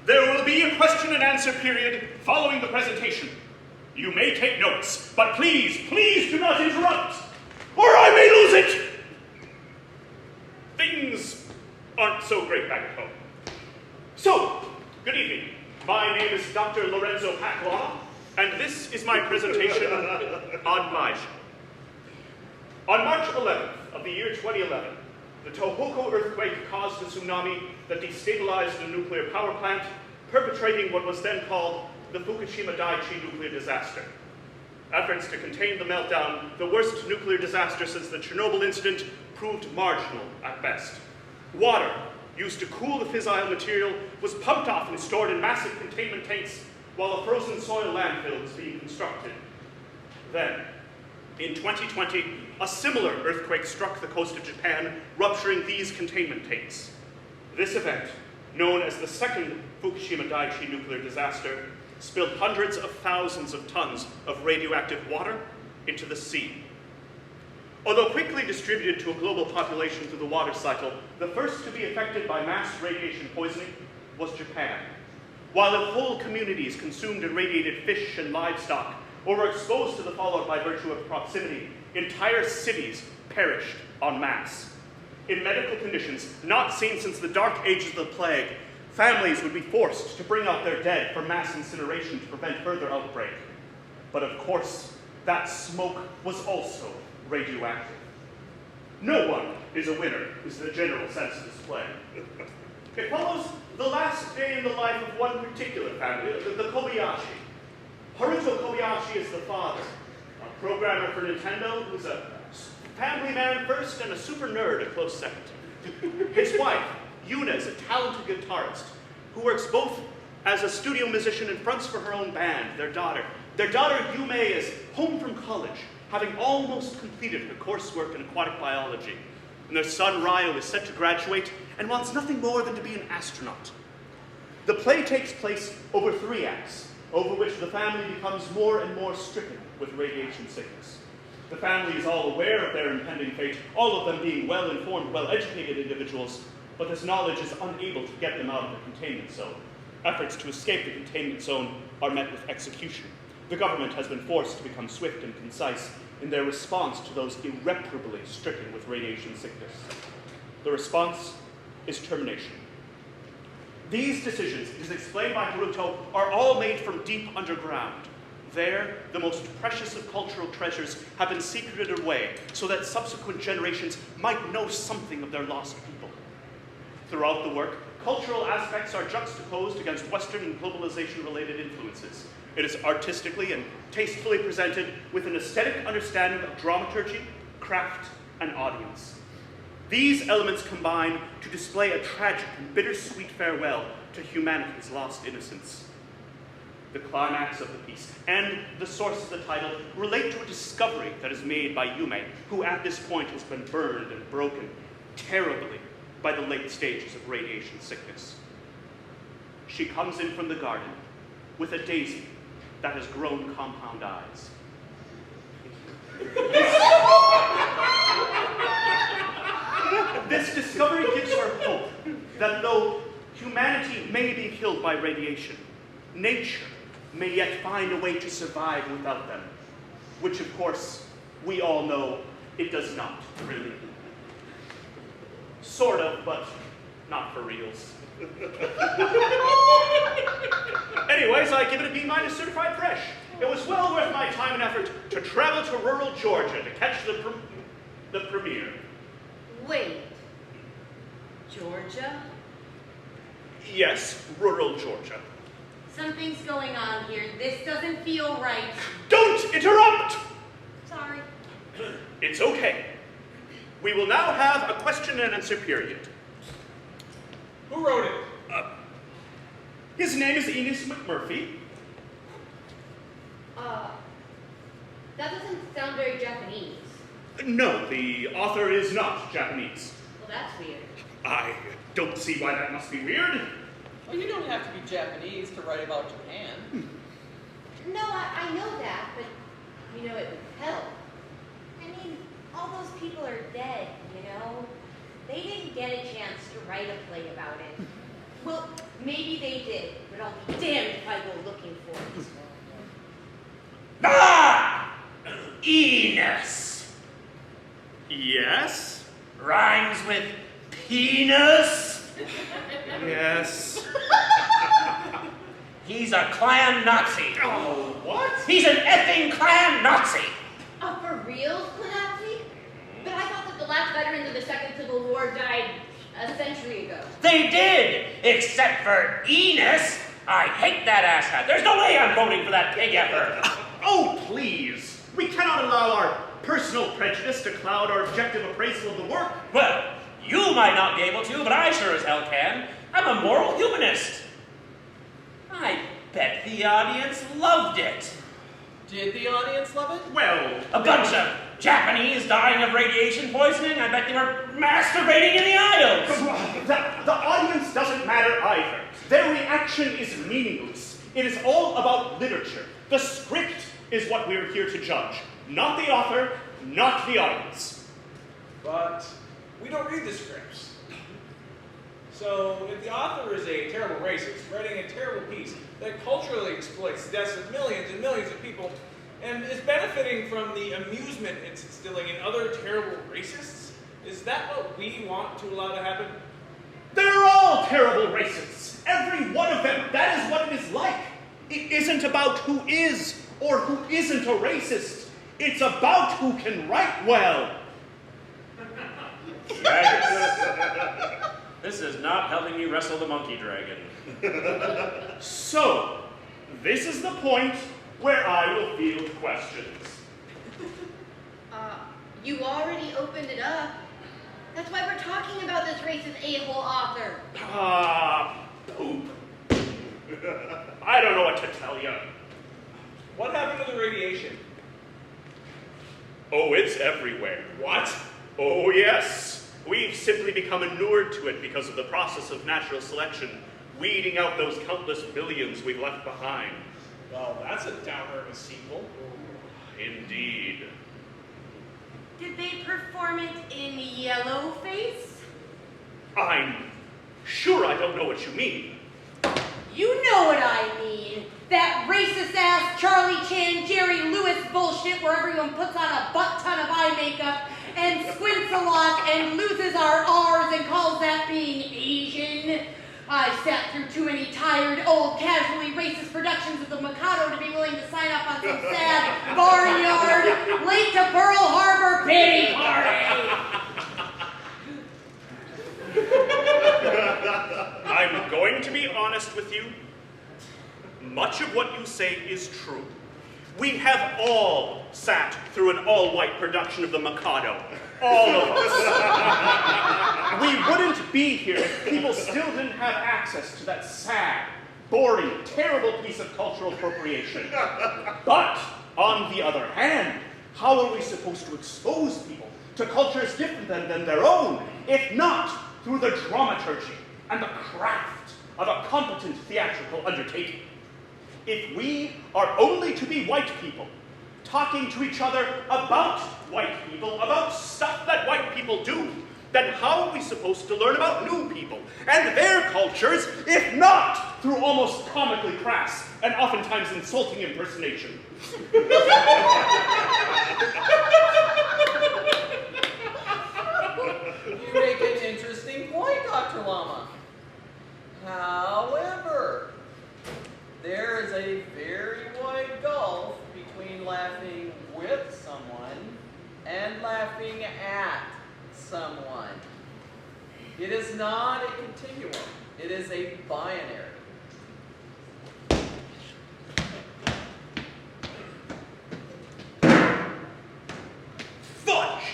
There will be a question and answer period following the presentation. You may take notes, but please, please do not interrupt, or I may lose it! Things aren't so great back at home. So, good evening. My name is Dr. Lorenzo Paclaw, and this is my presentation on my show. On March 11th of the year 2011, the Tohoku earthquake caused a tsunami that destabilized a nuclear power plant, perpetrating what was then called the Fukushima Daiichi nuclear disaster. Efforts to contain the meltdown, the worst nuclear disaster since the Chernobyl incident, proved marginal at best. Water, used to cool the fissile material was pumped off and stored in massive containment tanks while a frozen soil landfill was being constructed. Then, in 2020, a similar earthquake struck the coast of Japan, rupturing these containment tanks. This event, known as the second Fukushima Daiichi nuclear disaster, spilled hundreds of thousands of tons of radioactive water into the sea. Although quickly distributed to a global population through the water cycle, the first to be affected by mass radiation poisoning was Japan. While whole communities consumed irradiated fish and livestock, or were exposed to the fallout by virtue of proximity, entire cities perished en masse. In medical conditions not seen since the dark ages of the plague, families would be forced to bring out their dead for mass incineration to prevent further outbreak. But of course, that smoke was also radioactive. No one is a winner, is the general sense of this plague. It follows the last day in the life of one particular family, the Kobayashi. Haruto Kobayashi is the father, a programmer for Nintendo who's a family man first and a super nerd a close second. His wife, Yuna, is a talented guitarist who works both as a studio musician and fronts for her own band. Their daughter Yume is home from college, having almost completed her coursework in aquatic biology. And their son Ryo is set to graduate and wants nothing more than to be an astronaut. The play takes place over 3 acts, over which the family becomes more and more stricken with radiation sickness. The family is all aware of their impending fate, all of them being well-informed, well-educated individuals, but this knowledge is unable to get them out of the containment zone. Efforts to escape the containment zone are met with execution. The government has been forced to become swift and concise in their response to those irreparably stricken with radiation sickness. The response is termination. These decisions, it is explained by Haruto, are all made from deep underground. There, the most precious of cultural treasures have been secreted away so that subsequent generations might know something of their lost people. Throughout the work, cultural aspects are juxtaposed against Western and globalization-related influences. It is artistically and tastefully presented with an aesthetic understanding of dramaturgy, craft, and audience. These elements combine to display a tragic and bittersweet farewell to humanity's lost innocence. The climax of the piece and the source of the title relate to a discovery that is made by Yume, who at this point has been burned and broken terribly by the late stages of radiation sickness. She comes in from the garden with a daisy that has grown compound eyes. This discovery gives her hope that though humanity may be killed by radiation, nature may yet find a way to survive without them, which of course we all know it does not really. Sort of, but not for reals. Anyways, I give it a B- certified fresh. It was well worth my time and effort to travel to rural Georgia to catch the premiere. Wait. Georgia? Yes, rural Georgia. Something's going on here. This doesn't feel right. Don't interrupt! Sorry. It's okay. We will now have a question and answer period. Who wrote it? His name is Enos McMurphy. That doesn't sound very Japanese. No, the author is not Japanese. Well, that's weird. I don't see why that must be weird. Well, you don't have to be Japanese to write about Japan. No, I know that, but you know it would help. I mean, all those people are dead, you know? They didn't get a chance to write a play about it. Well, maybe they did, but I'll be damned if I go looking for it. Ah! Enos. Yes? Rhymes with penis. Yes. He's a clan Nazi. Oh, what? He's an effing clan Nazi. For real, Nazi? But I thought that the last veterans of the Second Civil War died a century ago. They did, except for Enos. I hate that asshat. There's no way I'm voting for that pig effort. Oh, please. We cannot allow our personal prejudice to cloud our objective appraisal of the work. Well, You might not be able to, but I sure as hell can. I'm a moral humanist. I bet the audience loved it. Did the audience love it? Well, A bunch of Japanese dying of radiation poisoning. I bet they were masturbating in the aisles. the audience doesn't matter either. Their reaction is meaningless. It is all about literature. The script is what we're here to judge. Not the author, not the audience. But we don't read the scripts. So if the author is a terrible racist, writing a terrible piece that culturally exploits the deaths of millions and millions of people, and is benefiting from the amusement it's instilling in other terrible racists, is that what we want to allow to happen? They're all terrible racists. Every one of them. That is what it is like. It isn't about who is or who isn't a racist. It's about who can write well. Yikes. This is not helping me wrestle the monkey dragon. So, this is the point where I will field questions. You already opened it up. That's why we're talking about this racist a-hole author. Poop. I don't know what to tell you. What happened to the radiation? Oh, it's everywhere. What? Oh, yes. We've simply become inured to it because of the process of natural selection, weeding out those countless billions we've left behind. Well, that's a downer of a sequel. Indeed. Did they perform it in yellowface? I'm sure I don't know what you mean. You know what I mean. That racist-ass Charlie Chan, Jerry Lewis bullshit where everyone puts on a butt-ton of eye makeup and squints a lot and loses our R's and calls that being Asian. I've sat through too many tired, old, casually racist productions of the Mikado to be willing to sign up on some sad barnyard, late to Pearl Harbor pity party. I'm going to be honest with you. Much of what you say is true. We have all sat through an all-white production of the Mikado. All of us. We wouldn't be here if people still didn't have access to that sad, boring, terrible piece of cultural appropriation. But, on the other hand, how are we supposed to expose people to cultures different than their own, if not through the dramaturgy and the craft of a competent theatrical undertaking? If we are only to be white people, talking to each other about white people, about stuff that white people do, then how are we supposed to learn about new people and their cultures, if not through almost comically crass and oftentimes insulting impersonation? You make an interesting point, Dr. Lama. However, there is a very wide gulf between laughing with someone and laughing at someone. It is not a continuum. It is a binary. Fudge!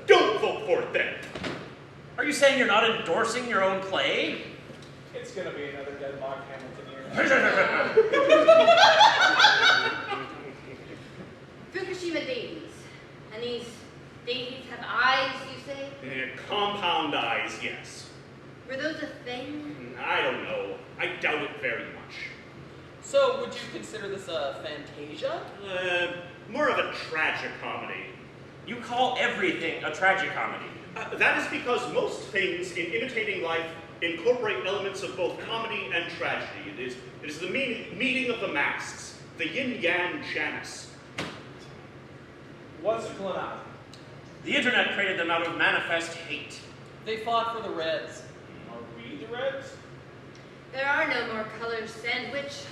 Don't vote for it then. Are you saying you're not endorsing your own play? It's gonna be another deadlock Hamilton Fukushima daisies. And these daisies have eyes, you say? Compound eyes, yes. Were those a thing? I don't know. I doubt it very much. So, would you consider this a fantasia? More of a tragicomedy. You call everything a tragicomedy. That is because most things in imitating life incorporate elements of both comedy and tragedy. It is the meeting of the masks, the yin-yang Janus. What's a clown? The internet created them out of manifest hate. They fought for the Reds. Are we the Reds? There are no more colors, Sandwich.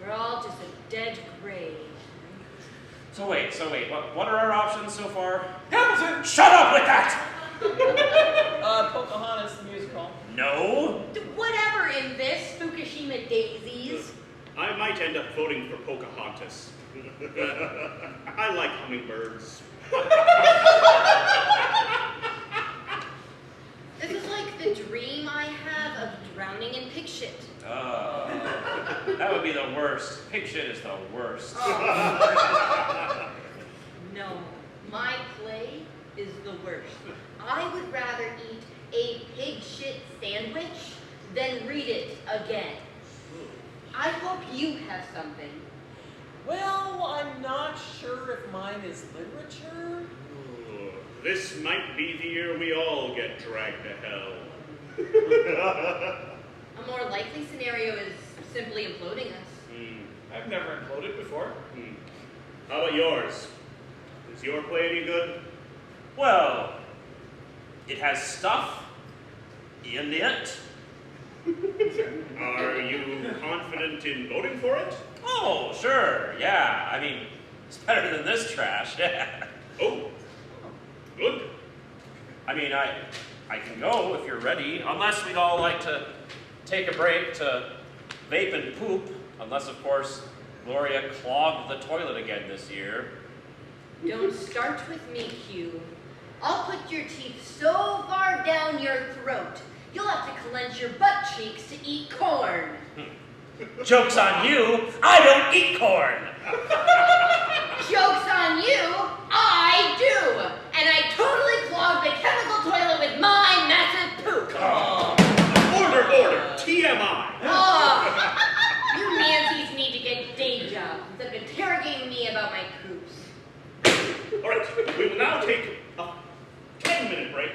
We're all just a dead gray. So wait, what are our options so far? Hamilton! Shut up with that! Pocahontas the musical. No. Whatever in this, Fukushima daisies. I might end up voting for Pocahontas. I like hummingbirds. drowning in pig shit. That would be the worst. Pig shit is the worst. No, my play is the worst. I would rather eat a pig shit sandwich than read it again. I hope you have something. Well, I'm not sure if mine is literature. Ooh, this might be the year we all get dragged to hell. A more likely scenario is simply imploding us. I've never imploded before. How about yours? Is your play any good? Well, it has stuff in it. Are you confident in voting for it? Oh, sure, yeah. I mean, it's better than this trash. Oh, good. I mean, I can go if you're ready, unless we'd all like to take a break to vape and poop, unless, of course, Gloria clogged the toilet again this year. Don't start with me, Hugh. I'll put your teeth so far down your throat, you'll have to clench your butt cheeks to eat corn. Joke's on you, I don't eat corn! Joke's on you, I do! And I totally clogged the chemical toilet with my massive poop. Order, TMI. Oh, you Nancy's need to get day jobs instead of interrogating me about my poops. All right, we will now take a 10-minute break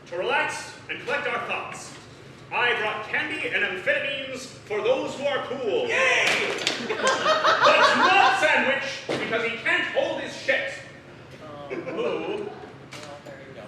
to relax and collect our thoughts. I brought candy and amphetamines for those who are cool. Yay! But not Sandwich, because he can't hold his shit. Ooh. Well, there you go.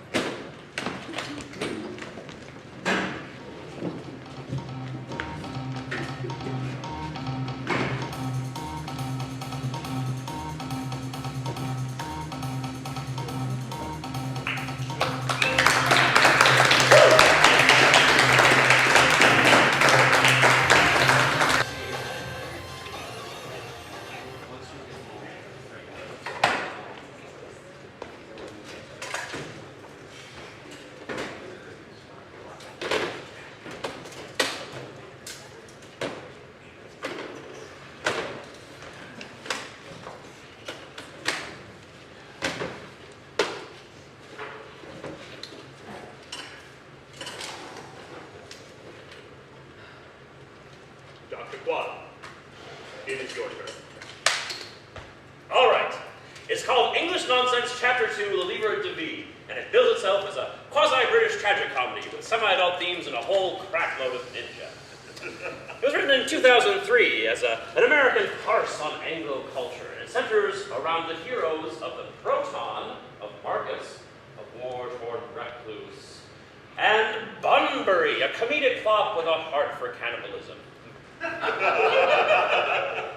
Dr. Quad, it is your turn. All right. It's called English Nonsense, Chapter 2, The Livre de Vie, and it bills itself as a quasi-British tragic comedy with semi-adult themes and a whole crackload of ninja. It was written in 2003 as an American farce on Anglo culture, and it centers around the heroes of the Proton of Marcus, a war-torn recluse, and Bunbury, a comedic fop with a heart for cannibalism.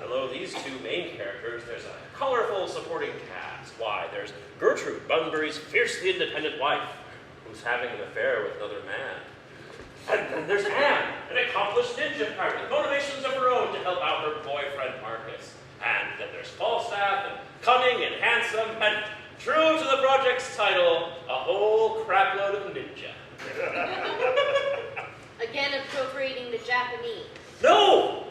Below these two main characters, there's a colorful supporting cast. Why, there's Gertrude, Bunbury's fiercely independent wife, who's having an affair with another man. And then there's Anne, an accomplished ninja pirate with motivations of her own to help out her boyfriend Marcus. And then there's Falstaff, and cunning and handsome, and true to the project's title, a whole crapload of ninja. Again, appropriating the Japanese. No!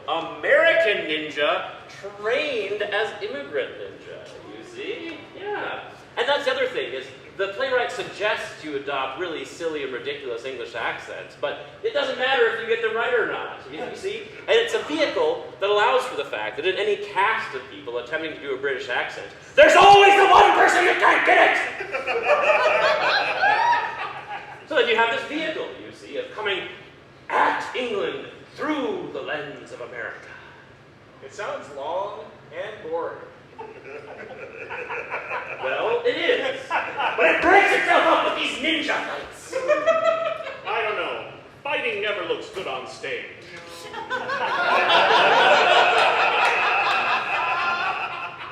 American ninja trained as immigrant ninja, you see? Yeah. And that's the other thing, is the playwright suggests you adopt really silly and ridiculous English accents, but it doesn't matter if you get them right or not, you see? And it's a vehicle that allows for the fact that in any cast of people attempting to do a British accent, there's always the one person that can't get it! So that you have this vehicle, you see, of coming at England through the lens of America. It sounds long and boring. Well, it is. But it breaks itself up with these ninja fights. I don't know. Fighting never looks good on stage.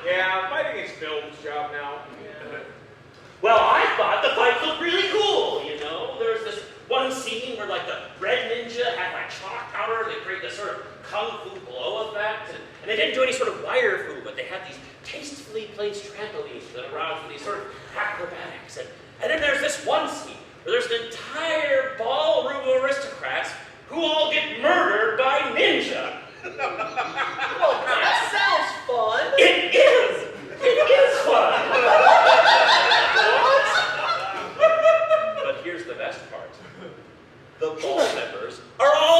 Yeah, fighting is Phil's job now. Well, I thought the fights looked really cool, you know? There's this one scene where, like, the red ninja had, like, chalk powder. They create this sort of kung fu blow effect. And they didn't do any sort of wire fu, but they had these tastefully placed trampolines that allowed for these sort of acrobatics. And then there's this one scene where there's an entire ballroom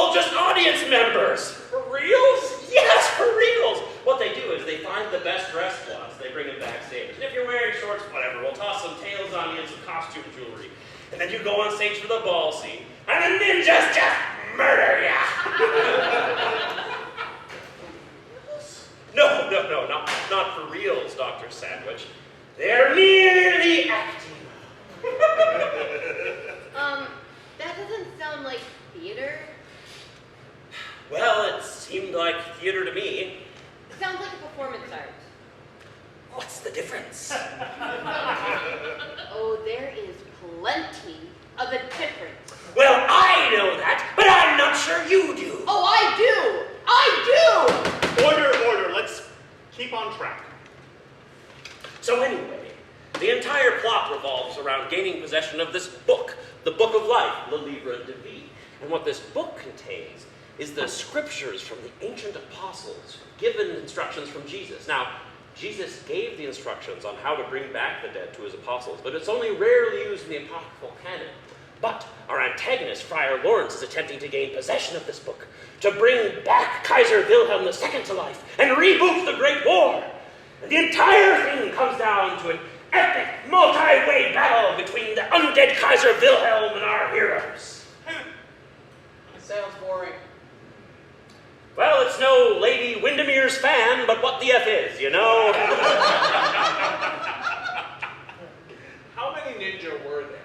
all just audience members. For reals? Yes, for reals. What they do is they find the best dressed ones, they bring them backstage. And if you're wearing shorts, whatever, we'll toss some tails on you and some costume jewelry. And then you go on stage for the ball scene, and the ninjas just murder ya. No, not for reals, Dr. Sandwich. They're merely acting. That doesn't sound like theater. Well, it seemed like theater to me. It sounds like a performance art. What's the difference? Oh, there is plenty of a difference. Well, I know that, but I'm not sure you do. Oh, I do! Order, let's keep on track. So anyway, the entire plot revolves around gaining possession of this book, the Book of Life, Le Livre de Vie. And what this book contains is the scriptures from the ancient apostles, given instructions from Jesus. Now, Jesus gave the instructions on how to bring back the dead to his apostles, but it's only rarely used in the apocryphal canon. But our antagonist, Friar Lawrence, is attempting to gain possession of this book, to bring back Kaiser Wilhelm II to life, and reboot the Great War. And the entire thing comes down to an epic, multi-way battle between the undead Kaiser Wilhelm and our heroes. It sounds boring. Well, it's no Lady Windermere's fan, but what the F is, you know? How many ninja were there?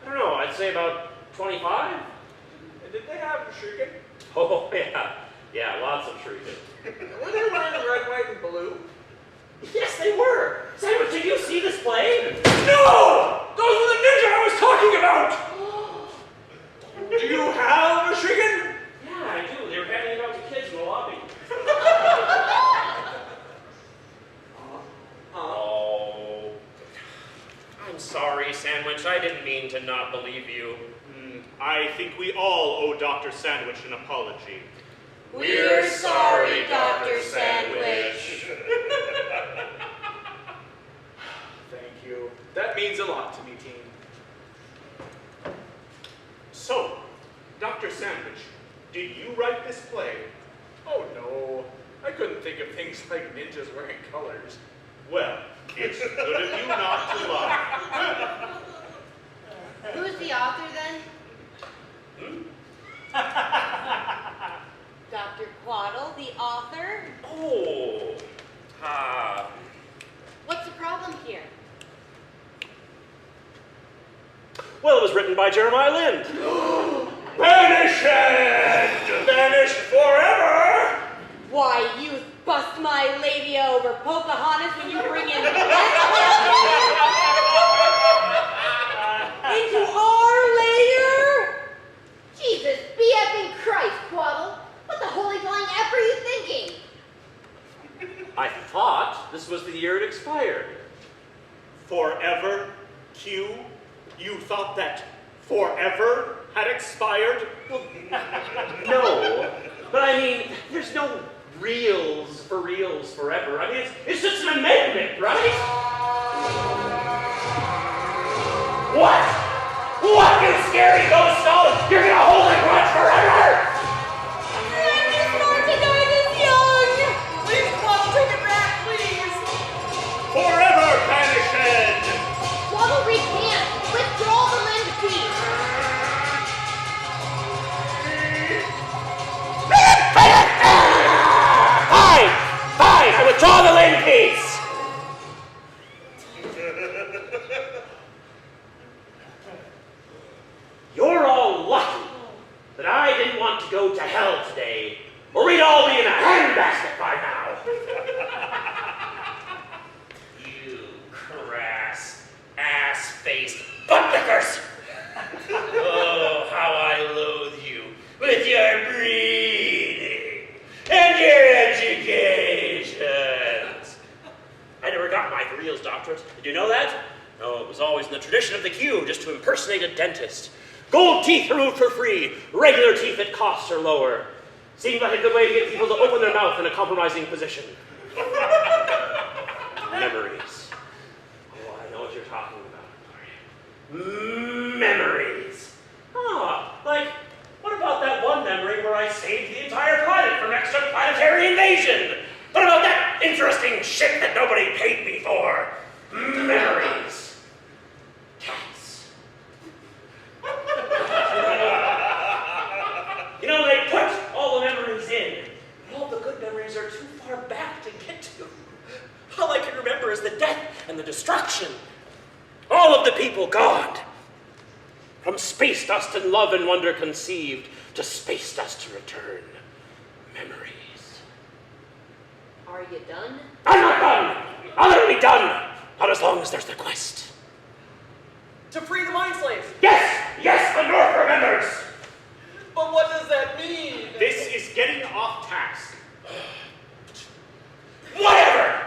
I don't know, I'd say about 25? And did they have shuriken? Oh, yeah, lots of shuriken. Were they wearing red, white, and blue? Yes, they were! Sandwich, did you see this play? No! Those were the ninja I was talking about! Do you have a shuriken? Yeah, I do. They were handing it out to kids in the lobby. Oh. I'm sorry, Sandwich. I didn't mean to not believe you. I think we all owe Dr. Sandwich an apology. We're sorry, Dr. Sandwich. Thank you. That means a lot to me, team. So, Dr. Sandwich, did you write this play? Oh no, I couldn't think of things like ninjas wearing colors. Well, it's good of you not to lie. Who's the author then? Dr. Quaddle, the author? Oh. What's the problem here? Well, it was written by Jeremiah Lind. Banished! Banished forever! Why, you bust my labia over Pocahontas when you bring in into our layer? Jesus, be effing Christ, Quaddle. What the holy flying F are you thinking? I thought this was the year it expired. Forever, Q? You thought that forever had expired? No, but I mean, there's no reals forever. I mean, it's just an amendment, right? What? What, you scary ghost doll? You're gonna hold a grudge forever? I'm just not to die this young! Please, Quaddle, take it back, please! Forever banished! Quaddle recant. Withdraw the Lind piece. Fine, I withdraw the Lind piece. You're all lucky that I didn't want to go to hell today, or we'd all be in a handbasket by now. You crass, ass-faced buttlickers! Oh, how I loathe you with your breeding and your educations. I never got my for reals doctorate. Did you know that? No, it was always in the tradition of the Q, just to impersonate a dentist. Gold teeth removed for free, regular teeth at costs are lower. Seemed like a good way to get people to open their mouth in a compromising position. Memories. Oh, I know what you're talking about. Memories. Oh, like, what about that the people gone. From space dust and love and wonder conceived, to space dust to return. Memories. Are you done? I'm not done! I'll never be done! Not as long as there's the quest. To free the mind slaves. Yes, the North remembers! But what does that mean? This is getting off task. Whatever!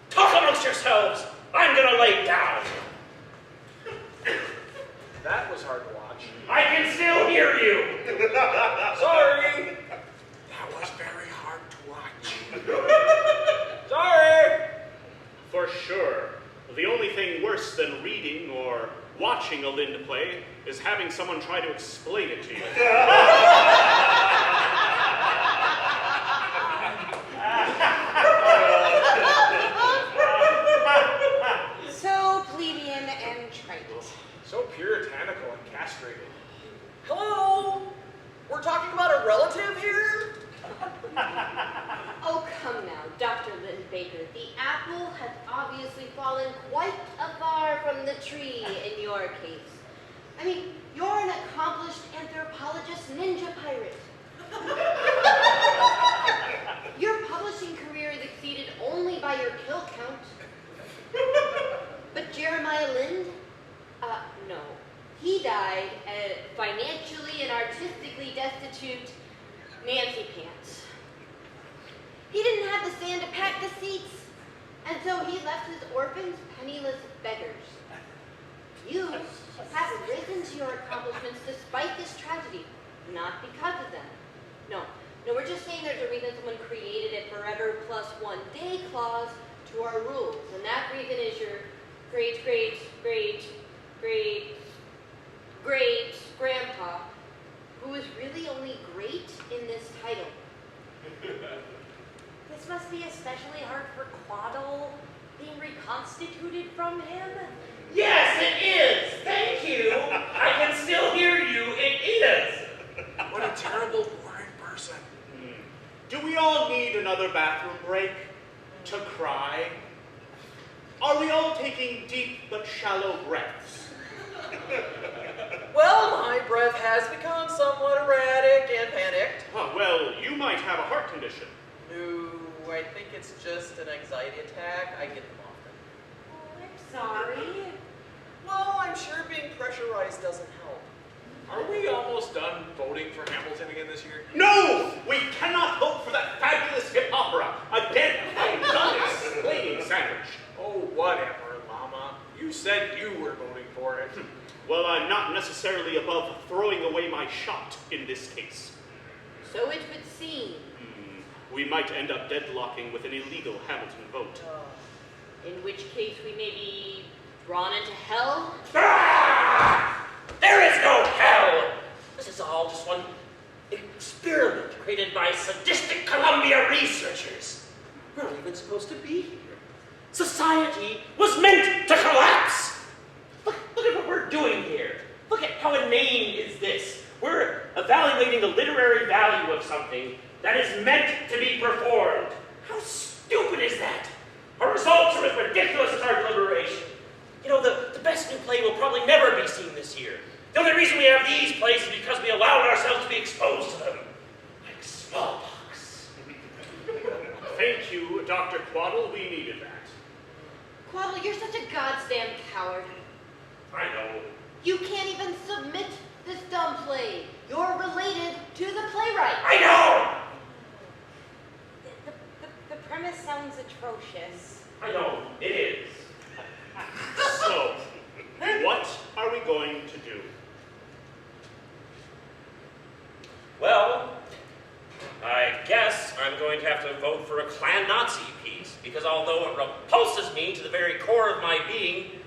Talk amongst yourselves. I'm gonna lay down. That was hard to watch. I can still hear you. Sorry. That was very hard to watch. Sorry. For sure. The only thing worse than reading or watching a Lind play is having someone try to explain it to you. So plebeian and trite. So puritanical and castrated. Hello? We're talking about a relative here? Oh, come now, Dr. Lynn Baker. The apple has obviously fallen quite far from the tree in your case. I mean, you're an accomplished anthropologist ninja pirate. Your publishing career is exceeded only by your kill count. But Jeremiah Lind? No. He died financially and artistically destitute Nancy Pants. He didn't have the sand to pack the seats, and so he left his orphans penniless beggars. You have risen to your accomplishments despite this tragedy, not because of them. No, we're just saying there's a reason someone created a forever plus 1 day clause to our rules, and that reason is your great grandpa, who was really only great in this title. This must be especially hard for Quaddle, being reconstituted from him. Yes, it is. Thank you. I can still hear you. It is. What a terrible, boring person. Do we all need another bathroom break? To cry? Are we all taking deep but shallow breaths? Well, my breath has become somewhat erratic and panicked. Huh, well, you might have a heart condition. No, I think it's just an anxiety attack. I get them often. Oh, I'm sorry. Well, I'm sure being pressurized doesn't help. Are we almost done voting for Hamilton again this year? No! We cannot vote for that fabulous hip opera. Again, I'm done explaining sandwich. Oh, whatever, Llama. You said you were voting for it. Well, I'm not necessarily above throwing away my shot in this case. So it would seem. We might end up deadlocking with an illegal Hamilton vote. In which case we may be drawn into hell? Ah! There is no hell. This is all just one experiment created by sadistic Columbia researchers. We're not even supposed to be here. Society was meant to collapse. Look at what we're doing here. Look at how inane is this. We're evaluating the literary value of something that is meant to be performed. How stupid is that? Our results are as ridiculous as our deliberation. You know, the best new play will probably never be seen this year. The only reason we have these plays is because we allowed ourselves to be exposed to them. Like smallpox. Thank you, Dr. Quaddle. We needed that. Quaddle, you're such a goddamn coward. I know. You can't even submit this dumb play. You're related to the playwright. I know! The premise sounds atrocious. I know. It is. So, what are we going to do? Well, I guess I'm going to have to vote for a Klan Nazi piece, because although it repulses me to the very core of my being,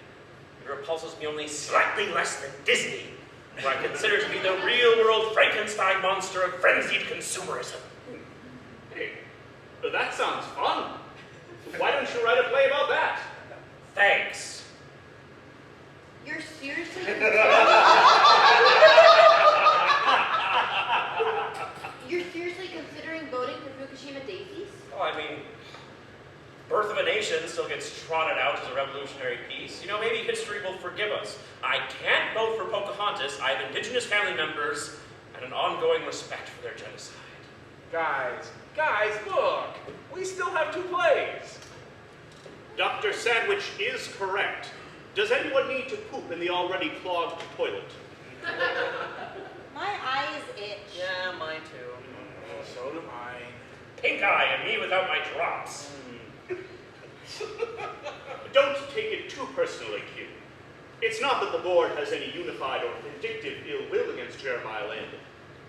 it repulses me only slightly less than Disney, who I consider to be the real-world Frankenstein monster of frenzied consumerism. Hey, that sounds fun. Why don't you write a play about that? Thanks. You're seriously You're seriously considering voting for Fukushima Daisies? Oh, I mean, Birth of a Nation still gets trotted out as a revolutionary piece. You know, maybe history will forgive us. I can't vote for Pocahontas. I have indigenous family members and an ongoing respect for their genocide. Guys, look! We still have 2 plays. Dr. Sandwich is correct. Does anyone need to poop in the already clogged toilet? My eyes itch. Yeah, mine too. Oh, so do mine. Pink eye and me without my drops. Don't take it too personally, Q. It's not that the board has any unified or vindictive ill will against Jeremiah Landon.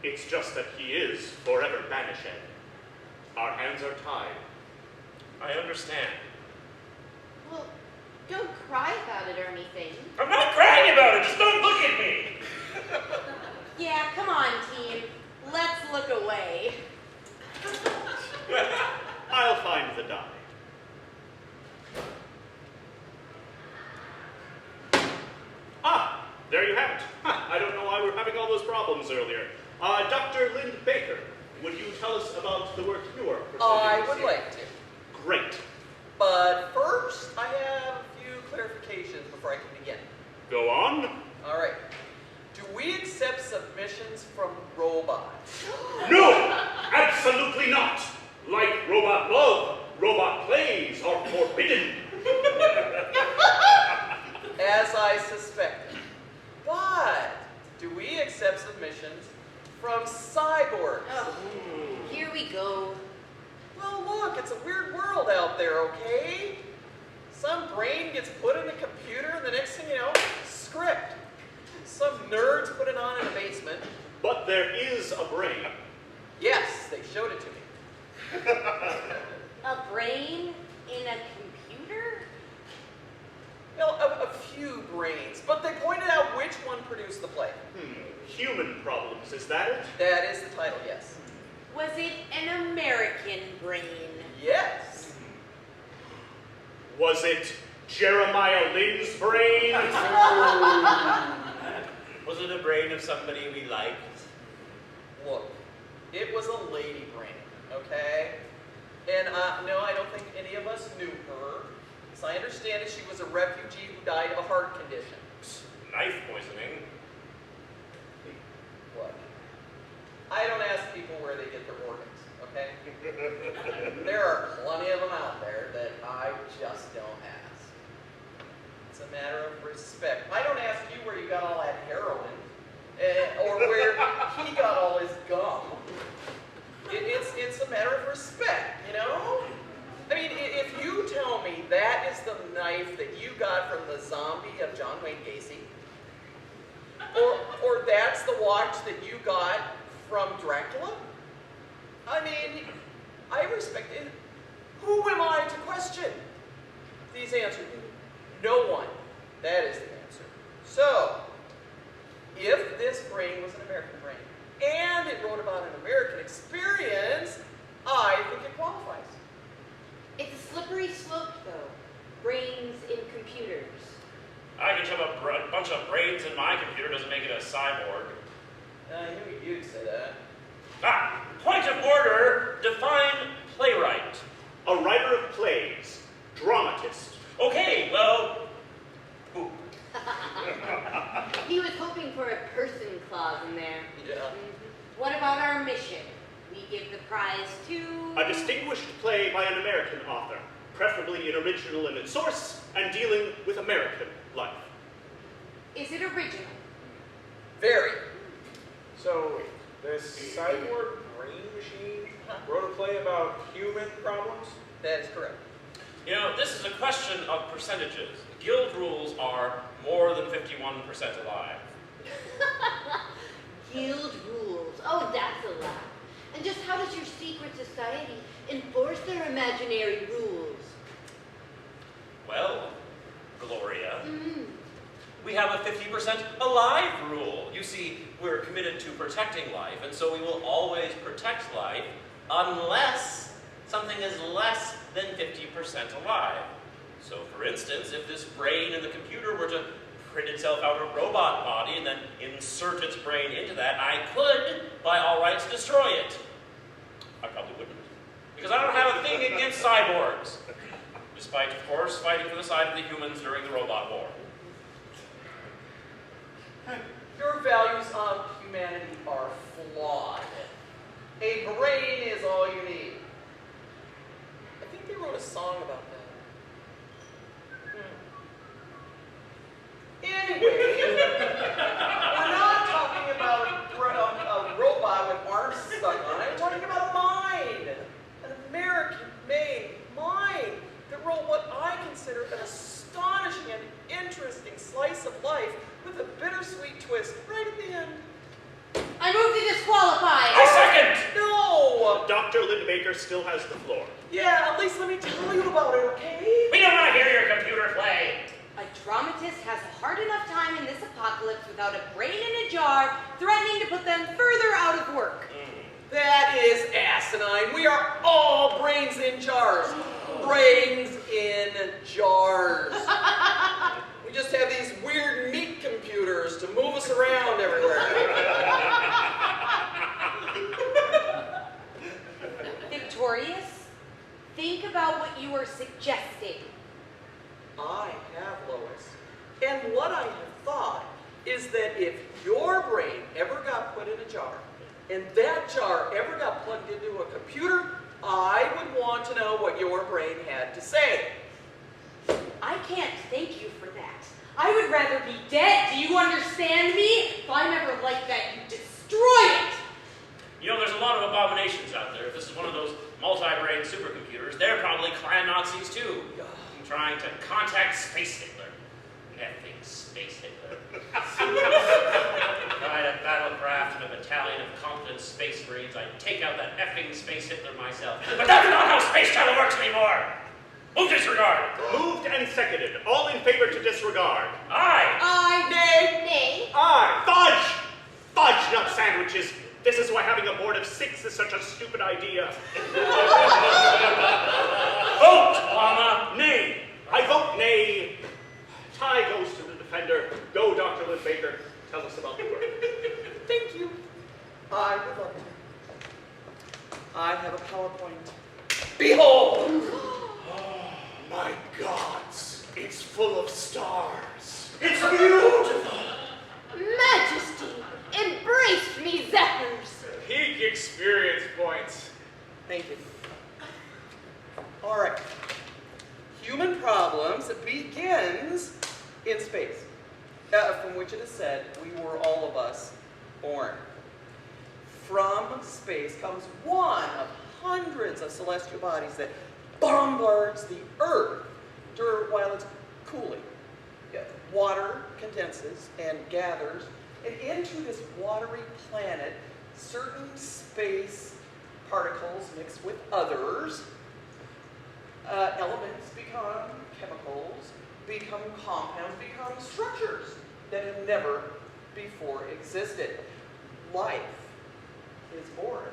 It's just that he is forever banished. Our hands are tied. I understand. Well, don't cry about it or anything. I'm not crying about it, just don't look at me! Yeah, come on, team. Let's look away. I'll find the die. Ah, there you have it. I don't know why we're having all those problems earlier. Dr. Lind Baker, would you tell us about the work you are presenting I this would year? like to. Great. But first, I have a few clarifications before I can begin. Go on. All right. Do we accept submissions from robots? No, absolutely not. Like robot love, robot plays are forbidden. As I suspected. But do we accept submissions from cyborgs? Oh, here we go. Well, look, it's a weird world out there, okay? Some brain gets put in a computer, and the next thing you know, script. Some nerds put it on in a basement. But there is a brain. Yes, they showed it to me. A brain in a computer? Well, a few brains, but they pointed out which one produced the play. Human problems, is that it? That is the title, yes. Was it an American brain? Yes. Was it Jeremiah Lynn's brain? Was it a brain of somebody we liked? Look, it was a lady brain, okay? And no, I don't think any of us knew her. As I understand it, she was a refugee who died of a heart condition. Knife poisoning. What? I don't ask people where they get their organs, okay? There are plenty of them out there that I just don't ask. It's a matter of respect. I don't ask you where you got all that heroin, or where he got all his gum. It's a matter of respect, you know? I mean, if you tell me that is the knife that you got from the zombie of John Wayne Gacy, or that's the watch that you got from Dracula, I mean, I respect it. Who am I to question these answers? No one. That is the answer. So, if this brain was an American brain, and it wrote about an American experience, I think it qualifies. It's a slippery slope, though. Brains in computers. I can shove a bunch of brains in my computer, doesn't make it a cyborg. I knew you'd say that. Ah, point of order, define playwright. A writer of plays. Dramatist. Okay, well, poop. He was hoping for a person clause in there. Yeah. What about our mission? We give the prize to... A distinguished play by an American author, preferably an original in its source and dealing with American life. Is it original? Very. So, this cyborg brain machine wrote a play about human problems? That is correct. You know, this is a question of percentages. The guild rules are more than 51% alive. Guild rules. Oh, that's a lot. And just how does your secret society enforce their imaginary rules? Well, Gloria, we have a 50% alive rule. You see, we're committed to protecting life, and so we will always protect life unless something is less than 50% alive. So, for instance, if this brain in the computer were to print itself out a robot body and then insert its brain into that, I could, by all rights, destroy it. I probably wouldn't, because I don't have a thing against cyborgs, despite, of course, fighting for the side of the humans during the robot war. Your values of humanity are flawed. A brain is all you need. I think they wrote a song about that. Anyway, we're not talking about a robot with arms stuck on it. We're talking about a mind. An American-made mind that wrote what I consider an astonishing and interesting slice of life with a bittersweet twist right at the end. I move to disqualify. I second! No! Dr. Lindbaker still has the floor. Yeah, at least let me tell you about it, okay? We don't want to hear your computer play. A dramatist has a hard enough time in this apocalypse without a brain in a jar, threatening to put them further out of work. That is asinine. We are all brains in jars. Brains in jars. We just have these weird meat computers to move us around everywhere. Victorious, think about what you are suggesting. I have, Lois. And what I have thought is that if your brain ever got put in a jar, and that jar ever got plugged into a computer, I would want to know what your brain had to say. I can't thank you for that. I would rather be dead. Do you understand me? If I'm ever like that, you destroy it. You know, there's a lot of abominations out there. If this is one of those multi-brain supercomputers, they're probably clan Nazis too. Trying to contact Space Hitler. Effing Space Hitler. If I had a battlecraft and a battalion of competent space marines, I'd take out that effing Space Hitler myself. But that's not how space travel works anymore! Move disregard! Moved and seconded. All in favor to disregard. Aye! Nay. Aye. Fudge! Fudge, nut sandwiches. This is why having a board of 6 is such a stupid idea. Vote, Llama! Nay. I vote nay. Tie goes to the defender. Go, Dr. Lindbaker. Tell us about the work. Thank you. I would love to. I have a PowerPoint. Behold! My gods, it's full of stars. It's beautiful! Majesty, embrace me, Zephyrs. Peak experience points. Thank you. All right. Human problems begins in space, from which it is said we were all of us born. From space comes one of hundreds of celestial bodies that bombards the Earth while it's cooling. Water condenses and gathers, and into this watery planet, certain space particles mix with others. Elements become chemicals, become compounds, become structures that have never before existed. Life is born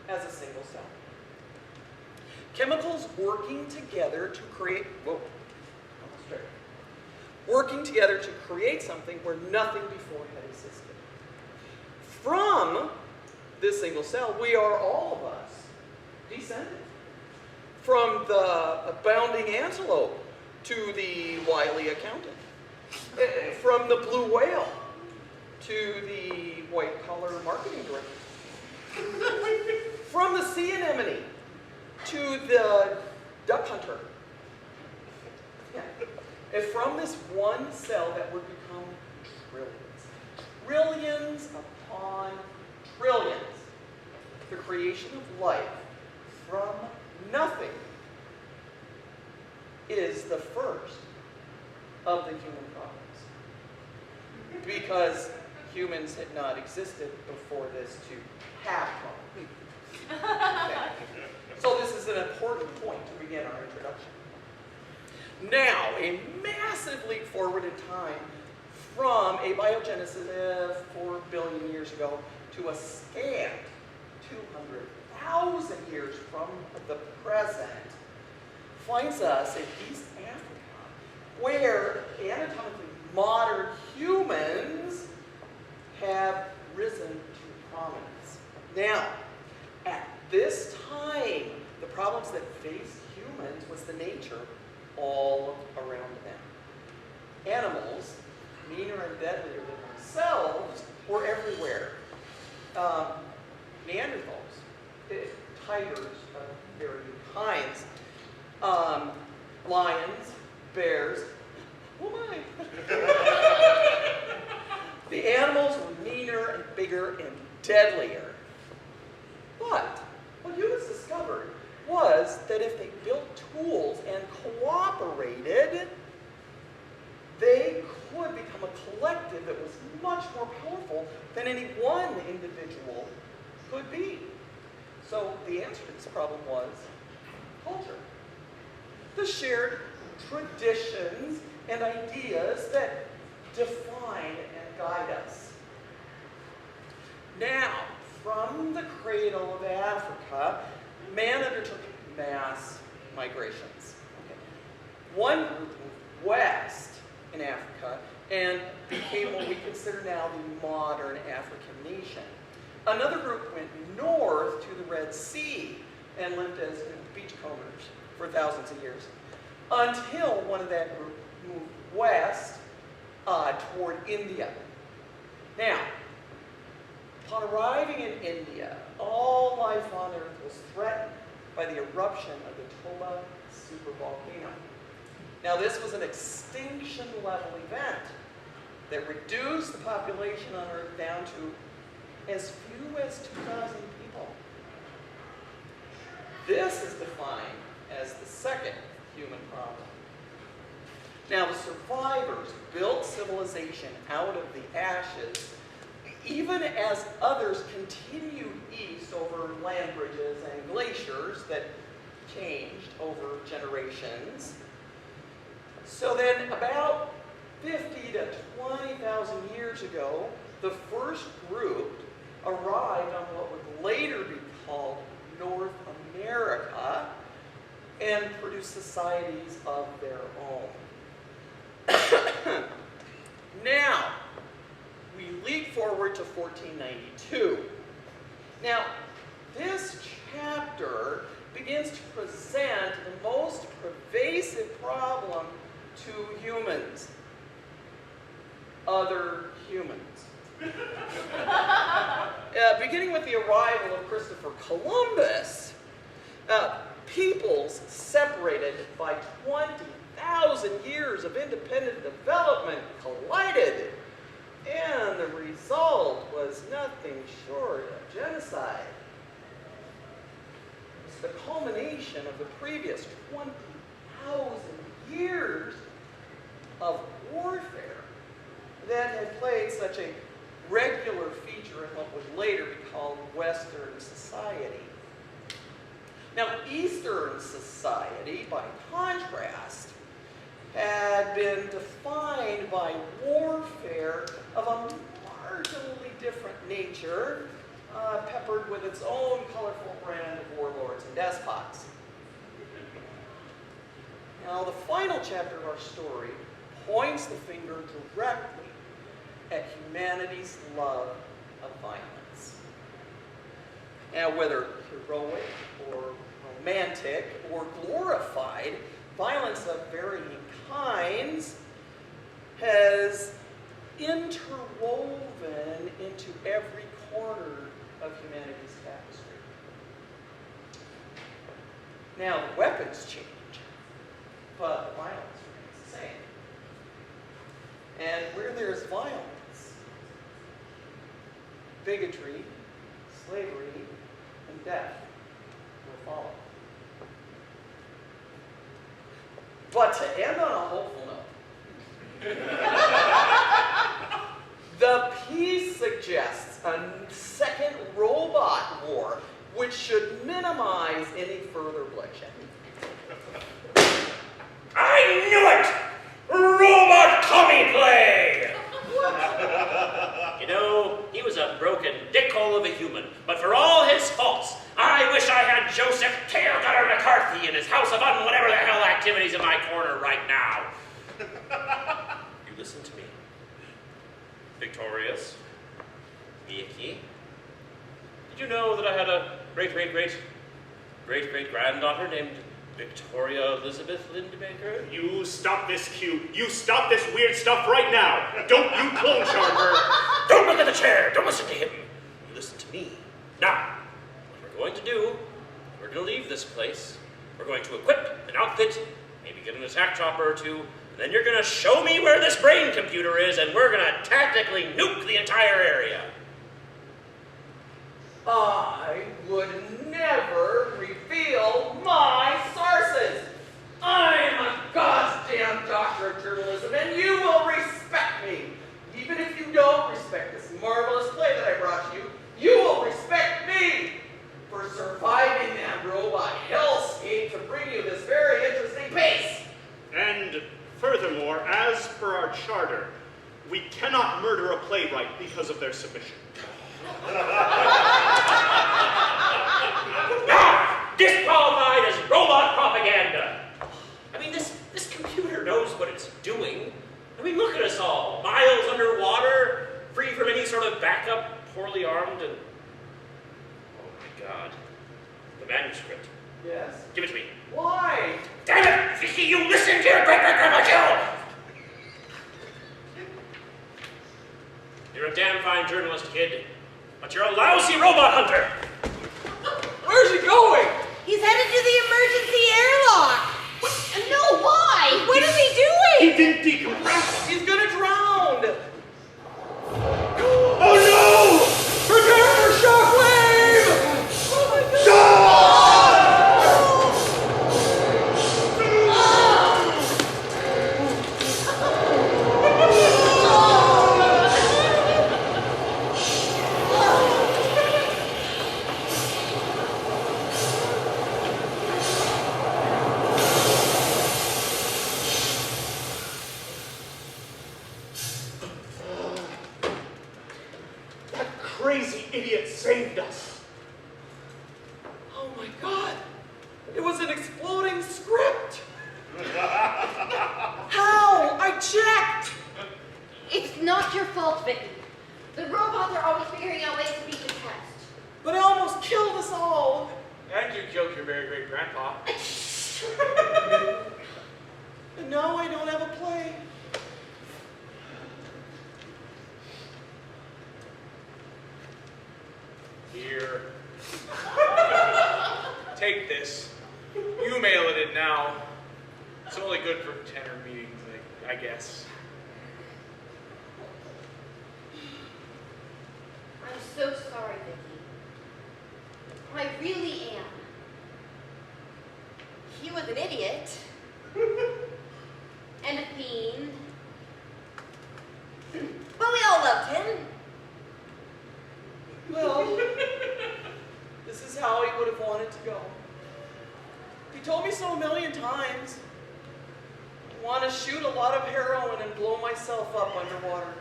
as a single cell. Chemicals working together to create, working together to create something where nothing before had existed. From this single cell, we are all of us descended. From the bounding antelope to the wily accountant. From the blue whale to the white-collar marketing director. From the sea anemone to the duck hunter. Yeah. And from this one cell that would become trillions. Trillions upon trillions. The creation of life from nothing is the first of the human problems. Because humans had not existed before this to have problems. Okay. So this is an important point to begin our introduction. Now, a massive leap forward in time from abiogenesis of 4 billion years ago to a scant 200,000 years from the present finds us in East Africa, where anatomically modern humans have risen to prominence. Now, at this time, the problems that faced humans was the nature all around them. Animals, meaner and deadlier than everywhere. Neanderthals, tigers of varying kinds, lions, bears. Oh my! The animals were meaner and bigger and deadlier. But what humans discovered was that if they built tools and cooperated, they could become a collective that was much more powerful than any one individual could be. So the answer to this problem was culture. The shared traditions and ideas that define and guide us. Now, from the cradle of Africa, man undertook mass migrations. Okay. One group moved west in Africa and became what we consider now the modern African nation. Another group went north to the Red Sea and lived as beachcombers for thousands of years, until one of that group moved west toward India. Now, upon arriving in India, all life on Earth was threatened by the eruption of the Toba supervolcano. Now, this was an extinction-level event that reduced the population on Earth down to as few as 2,000 people. This is defined as the second human problem. Now, the survivors built civilization out of the ashes, even as others continued east over land bridges and glaciers that changed over generations. So then, about 50 to 20,000 years ago, the first group arrived on what would later be called North America and produced societies of their own. Now, we leap forward to 1492. Now, this chapter begins to present the most pervasive problem to humans. Other humans. Beginning with the arrival of Christopher Columbus, peoples separated by 20,000 years of independent development collided, and the result was nothing short of genocide. It's the culmination of the previous 20,000 years of warfare that had played such a regular feature in what would later be called Western society. Now, Eastern society, by contrast, had been defined by warfare of a marginally different nature, peppered with its own colorful brand of warlords and despots. Now, the final chapter of our story points the finger directly at humanity's love of violence. Now, whether heroic or romantic or glorified, violence of varying kinds has interwoven into every corner of humanity's tapestry. Now, the weapons change, but the violence remains the same. And where there is violence, bigotry, slavery, and death will follow. But to end on a hopeful note, the piece suggests a second robot war, which should minimize any further bloodshed. I knew it! Robot commie play! You know, he was a broken dickhole of a human, but for all his faults, I wish I had Joseph Tailgutter McCarthy in his House of whatever the hell activities in my corner right now. You listen to me. Victorious. Icky. Did you know that I had a great-great-great-great-great-granddaughter named Victoria Elizabeth Lindebaker? You stop this, Q. You stop this weird stuff right now. Don't you clone charm her. Don't look at the chair. Don't listen to him. You listen to me. Now, what we're going to do, we're going to leave this place. We're going to equip an outfit, maybe get an attack chopper or two, and then you're going to show me where this brain computer is, and we're going to tactically nuke the entire area. I would never reveal my sources. I'm a goddamn doctor of journalism, and you will respect me. Even if you don't respect this marvelous play that I brought you, you will respect me for surviving that robot hellscape to bring you this very interesting piece. And furthermore, as per our charter, we cannot murder a playwright because of their submission. Disqualified as robot propaganda. I mean, this computer knows what it's doing. I mean, look at us all, miles underwater, free from any sort of backup, poorly armed, and... Oh my God. The manuscript. Yes. Give it to me. Why? Damn it! Vicky, you listen to your great-great-grandma Jill! You're a damn fine journalist, kid, but you're a lousy robot hunter! Where's he going? He's headed to the emergency airlock. No, why? What is he doing? He didn't decompress! He's gonna drown. Oh no! Prepare for shockwave! Oh my God! That crazy idiot saved us! Oh my God! It was an exploding script! How? I checked! It's not your fault, Vicky. The robots are always figuring out ways to beat the test. But it almost killed us all! And you killed your very great grandpa. And now I don't have a play. Here. Take this. You mail it in now. It's only good for tenor meetings, I guess. I'm so sorry, Vicky. I really am. He was an idiot. And a fiend. But we all loved him. Well, this is how he would have wanted to go. He told me so a million times. I want to shoot a lot of heroin and blow myself up underwater.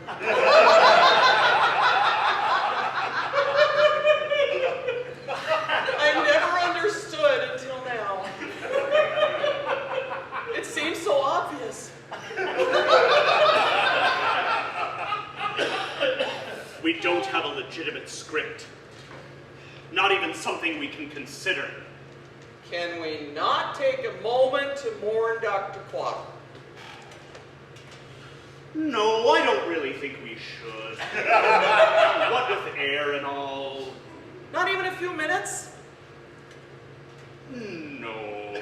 I never understood until now. It seems so obvious. We don't have a legitimate script. Not even something we can consider. Can we not take a moment to mourn Dr. Quatter? No, I don't really think we should. What with air and all. Not even a few minutes? No.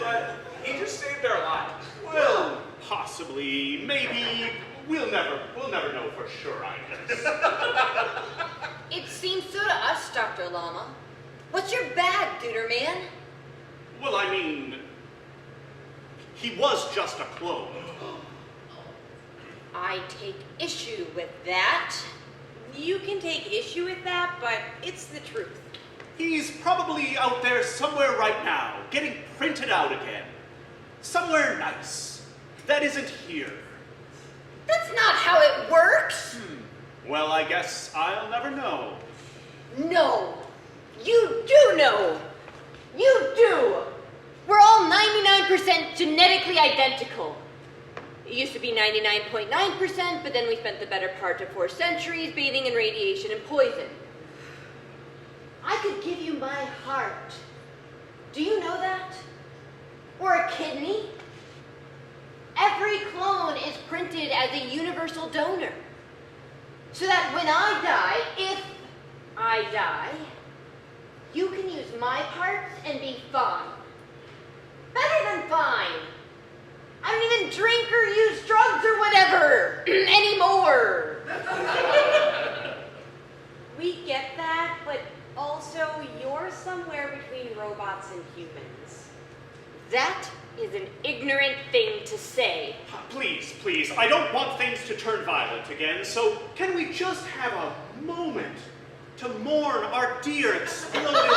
But he just saved our lives. Well, possibly, maybe. We'll never know for sure, I guess. It seems so to us, Dr. Llama. What's your bag, Duder Man? Well, I mean, he was just a clone. I take issue with that. You can take issue with that, but it's the truth. He's probably out there somewhere right now, getting printed out again. Somewhere nice. That isn't here. That's not how it works. Well, I guess I'll never know. No. You do know. You do. We're all 99% genetically identical. It used to be 99.9%, but then we spent the better part of 4 centuries bathing in radiation and poison. I could give you my heart. Do you know that? Or a kidney? Every clone is printed created as a universal donor. So that when I die, if I die, you can use my parts and be fine. Better than fine. I don't even drink or use drugs or whatever anymore. We get that, but also you're somewhere between robots and humans. That is an ignorant thing to say. Please, please, I don't want things to turn violent again, so can we just have a moment to mourn our dear exploded friend?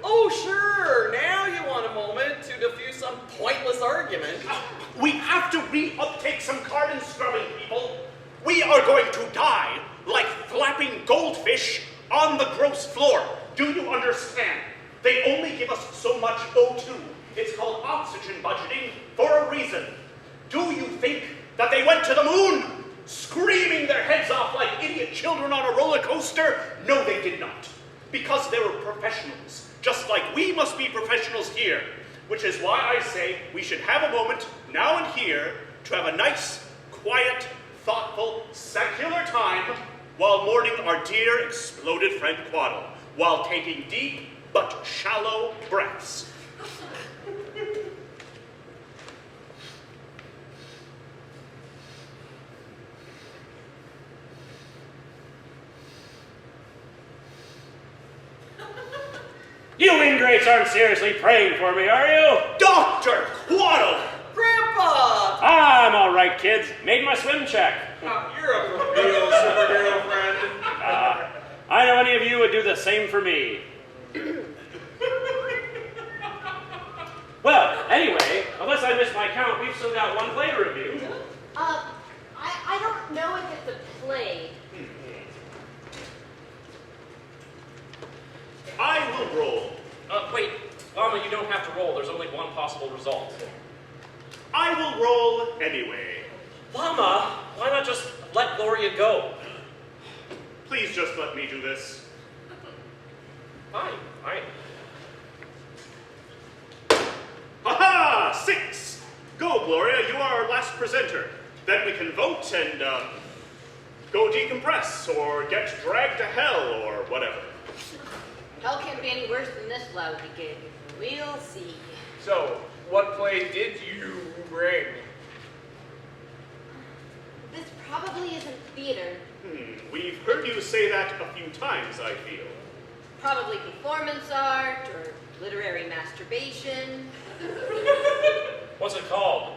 Oh, sure. Now you want a moment to diffuse some pointless argument. We have to re-uptake some carbon scrubbing, people. We are going to die like flapping goldfish on the gross floor. Do you understand? They only give us so much O2. It's called oxygen budgeting for a reason. Do you think that they went to the moon, screaming their heads off like idiot children on a roller coaster? No, they did not. Because they were professionals, just like we must be professionals here. Which is why I say we should have a moment, now and here, to have a nice, quiet, thoughtful, secular time while mourning our dear exploded friend Quaddle, while taking deep but shallow breaths. You ingrates aren't seriously praying for me, are you? Dr. Quaddle! Grandpa! I'm all right, kids. Made my swim check. You're a real superhero friend. I know any of you would do the same for me. Well, anyway, unless I missed my count, we've still got one play to review. I don't know if it's a play. I will roll. Wait, Llama, you don't have to roll. There's only one possible result. I will roll anyway. Llama, why not just let Gloria go? Please just let me do this. Fine. Ha-ha! 6! Go, Gloria, you are our last presenter. Then we can vote and, go decompress, or get dragged to hell, or whatever. Hell can't be any worse than this lousy gig. We'll see. So, what play did you bring? This probably isn't theater. We've heard you say that a few times, I feel. Probably performance art or literary masturbation. What's it called?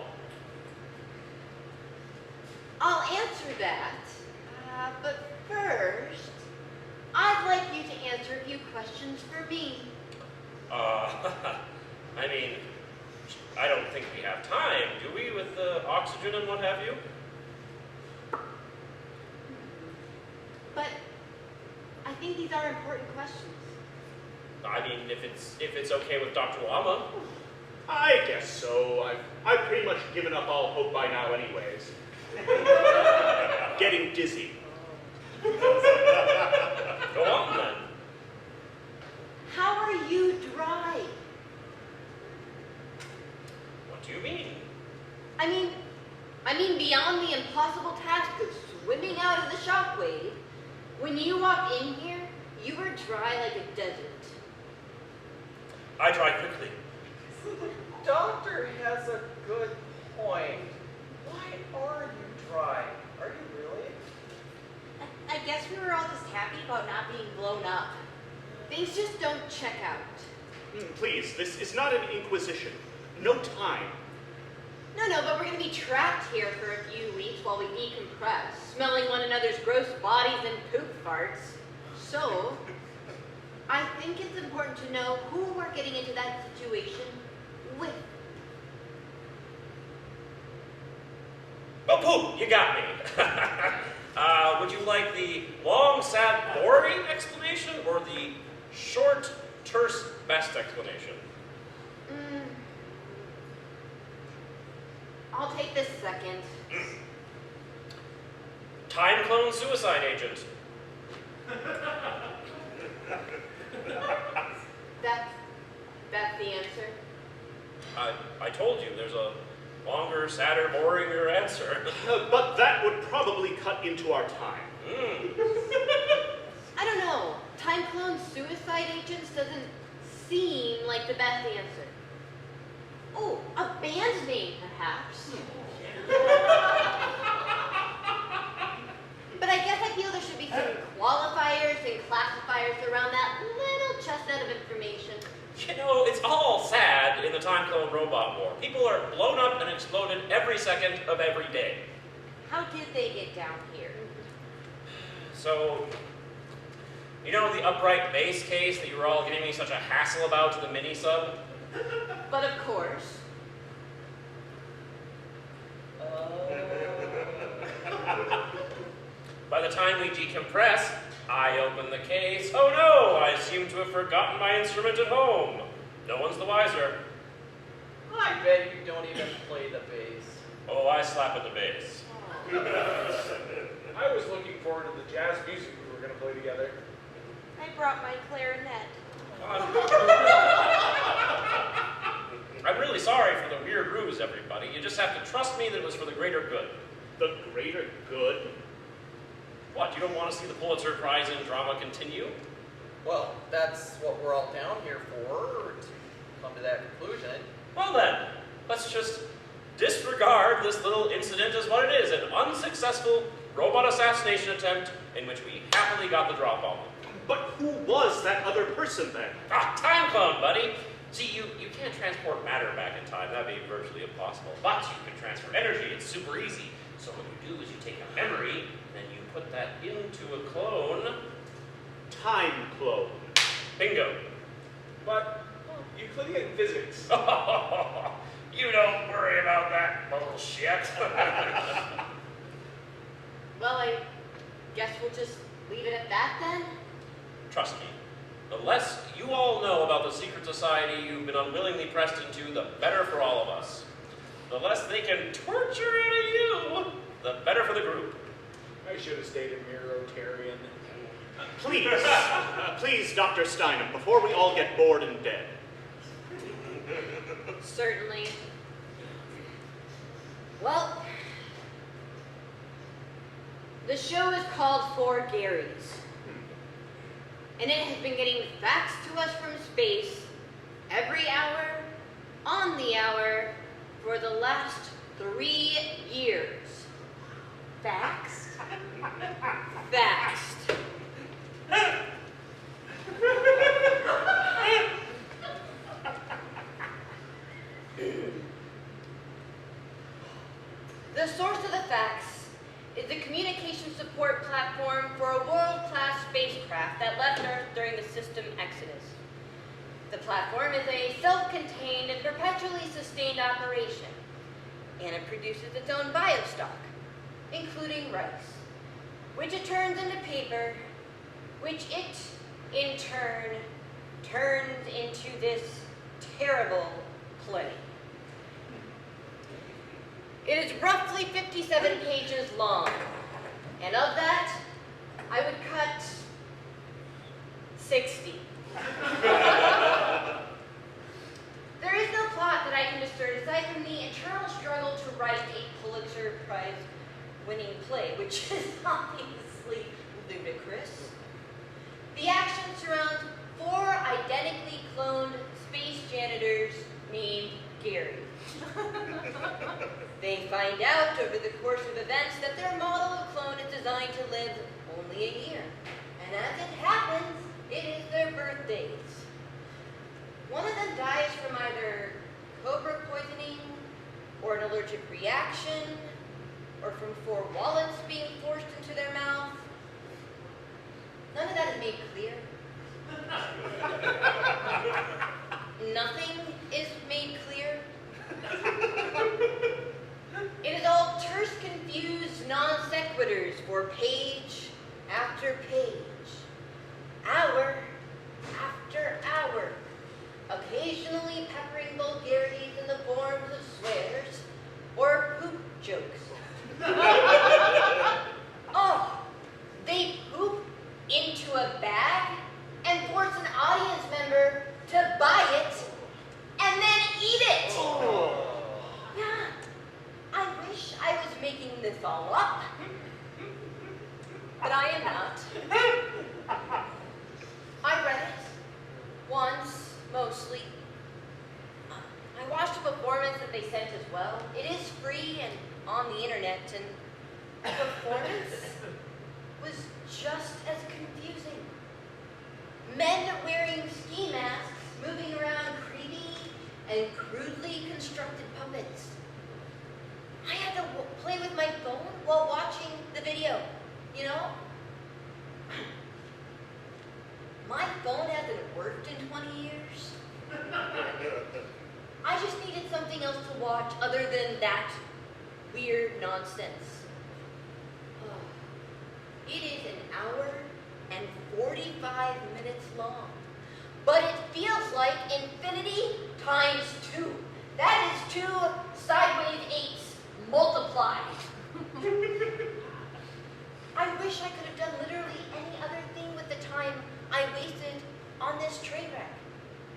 I'll answer that. But first, I'd like you to answer a few questions for me. I mean, I don't think we have time, do we, with the oxygen and what have you? But I think these are important questions. I mean, if it's okay with Dr. Llama. I guess so. I've pretty much given up all hope by now anyways. Getting dizzy. Go on, then. How are you dry? What do you mean? I mean beyond the impossible task of swimming out of the shockwave, when you walked in here, you were dry like a desert. I dry quickly. The doctor has a good point. Why are you dry? Are you really? I guess we were all just happy about not being blown up. Things just don't check out. Please, this is not an inquisition. No time. No, but we're going to be trapped here for a few weeks while we decompress, smelling one another's gross bodies and poop farts. So, I think it's important to know who we're getting into that situation with. Oh, poop, you got me. Would you like the long, sad, boring explanation or the short, terse, best explanation? I'll take this second. Time clone suicide agent. That's the answer. I told you, there's a Longer, sadder, boringer answer. But that would probably cut into our time. I don't know. Time clone suicide agents doesn't seem like the best answer. Oh, a band name, perhaps. But I guess I feel there should be some qualifiers and classifiers around that little chestnut of information. You know, it's all sad in the time clone robot war. People are blown up and exploded every second of every day. How did they get down here? So, you know the upright base case that you were all giving me such a hassle about to the mini-sub? But of course. By the time we decompress, I open the case. Oh no, I seem to have forgotten my instrument at home. No one's the wiser. I bet you don't even play the bass. Oh, I slap at the bass. I was looking forward to the jazz music we were going to play together. I brought my clarinet. I'm really sorry for the weird ruse, everybody. You just have to trust me that it was for the greater good. The greater good? What, you don't want to see the Pulitzer Prize in drama continue? Well, that's what we're all down here for, to come to that conclusion. Well then, let's just disregard this little incident as what it is, an unsuccessful robot assassination attempt in which we happily got the drop on them. But who was that other person then? Ah, time clone, buddy! See, you can't transport matter back in time, that'd be virtually impossible. But you can transfer energy, it's super easy. So what you do is you take a memory, then you put that into a clone. Time clone. Bingo. But Euclidean physics. You don't worry about that bullshit. Well, I guess we'll just leave it at that then? Trust me, the less you all know about the secret society you've been unwillingly pressed into, the better for all of us. The less they can torture out of you, the better for the group. I should have stayed in Mirotarian. Please, please, Dr. Steinem, before we all get bored and dead. Certainly. Well, the show is called Four Garys. And it has been getting facts to us from space every hour, on the hour, for the last 3 years. Facts? Facts. The source of the facts is the communication support platform for a world-class spacecraft that left Earth during the system exodus. The platform is a self-contained and perpetually sustained operation, and it produces its own biostock, including rice, which it turns into paper, which it, in turn, turns into this terrible play. It is roughly 57 pages long, and of that, I would cut 60. There is no plot that I can discern aside from the internal struggle to write a Pulitzer Prize-winning play, which is obviously ludicrous. The action surrounds 4 identically cloned space janitors named Gary. They find out over the course of events that their model of clone is designed to live only a year. And as it happens, it is their birthdays. One of them dies from either cobra poisoning, or an allergic reaction, or from 4 wallets being forced into their mouth. None of that is made clear. Nothing is made clear. It is all terse, confused non sequiturs for page after page, hour after hour, occasionally peppering vulgarities in the forms of swears or poop jokes. Oh, they poop into a bag and force an audience member to buy it and then eat it. Oh. Yeah, making this all up. But I am not. I read it. Once, mostly. I watched a performance that they sent as well. It is free and on the internet, and the performance was just as confusing. Men wearing ski masks, moving around creepy and crudely constructed puppets. I had to play with my phone while watching the video, you know? My phone hasn't worked in 20 years. I just needed something else to watch other than that weird nonsense. Oh, it is an hour and 45 minutes long, but it feels like infinity times 2. That is 2 sideways 8s multiplied. I wish I could have done literally any other thing with the time I wasted on this train wreck.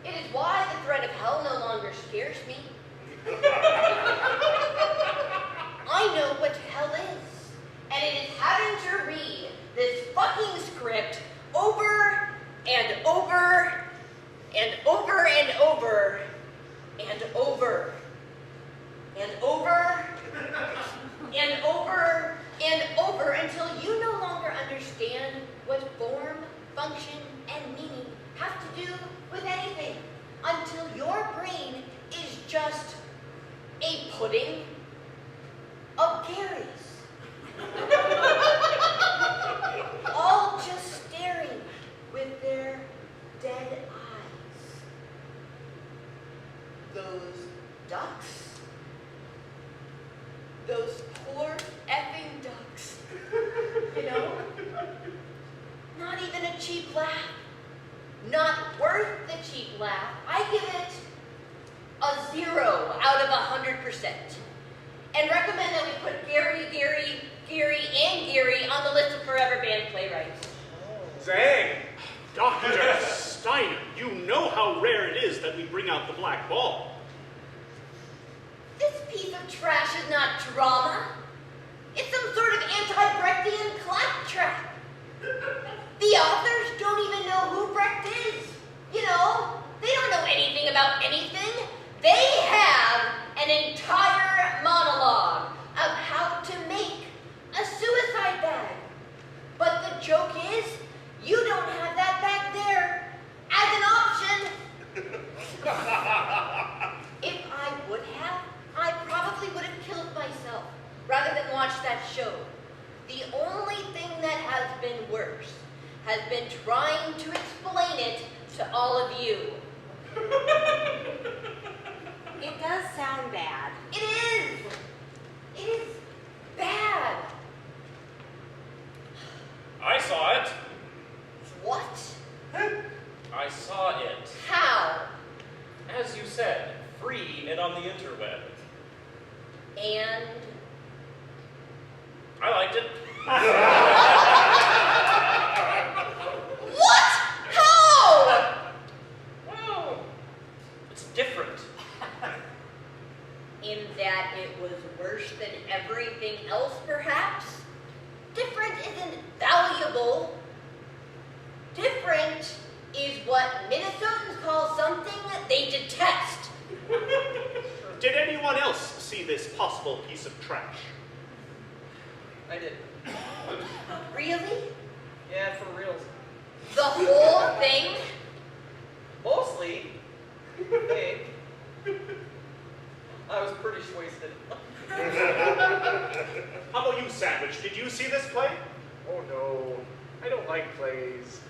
It is why the threat of hell no longer scares me. I know what hell is, and it is having to read this fucking script over and over and over and over and over and over and over and over until you no longer understand what form, function, and meaning have to do with anything, until your brain is just a pudding of Garys. All just staring with their dead eyes. Those ducks, those poor effing ducks, you know? Not even a cheap laugh. Not worth the cheap laugh. I give it a 0 out of 100%. And recommend that we put Gary, and Gary on the list of forever banned playwrights. Zang! Dr. Steiner, you know how rare it is that we bring out the black ball. This piece of trash is not drama. It's some sort of anti-Brechtian claptrap. The authors don't even know who Brecht is. You know, they don't know anything about anything. They have an entire monologue of how to make a suicide bag. But the joke is, you don't have that back there as an option. If I would have, I probably would have killed myself rather than watch that show. The only thing that has been worse has been trying to explain it to all of you. It does sound bad. It is! It is bad. I saw it. What? I saw it. How? As you said, free and on the interweb. And? I liked it. What? How? Well, it's different. In that it was worse than everything else, perhaps? Different isn't valuable. Different is what Minnesotans call something they detest. Did anyone else see this possible piece of trash? I did. Really? Yeah, for reals. The whole thing? Mostly, hey, I was pretty wasted. How about you, Sandwich? Did you see this play? Oh no, I don't like plays.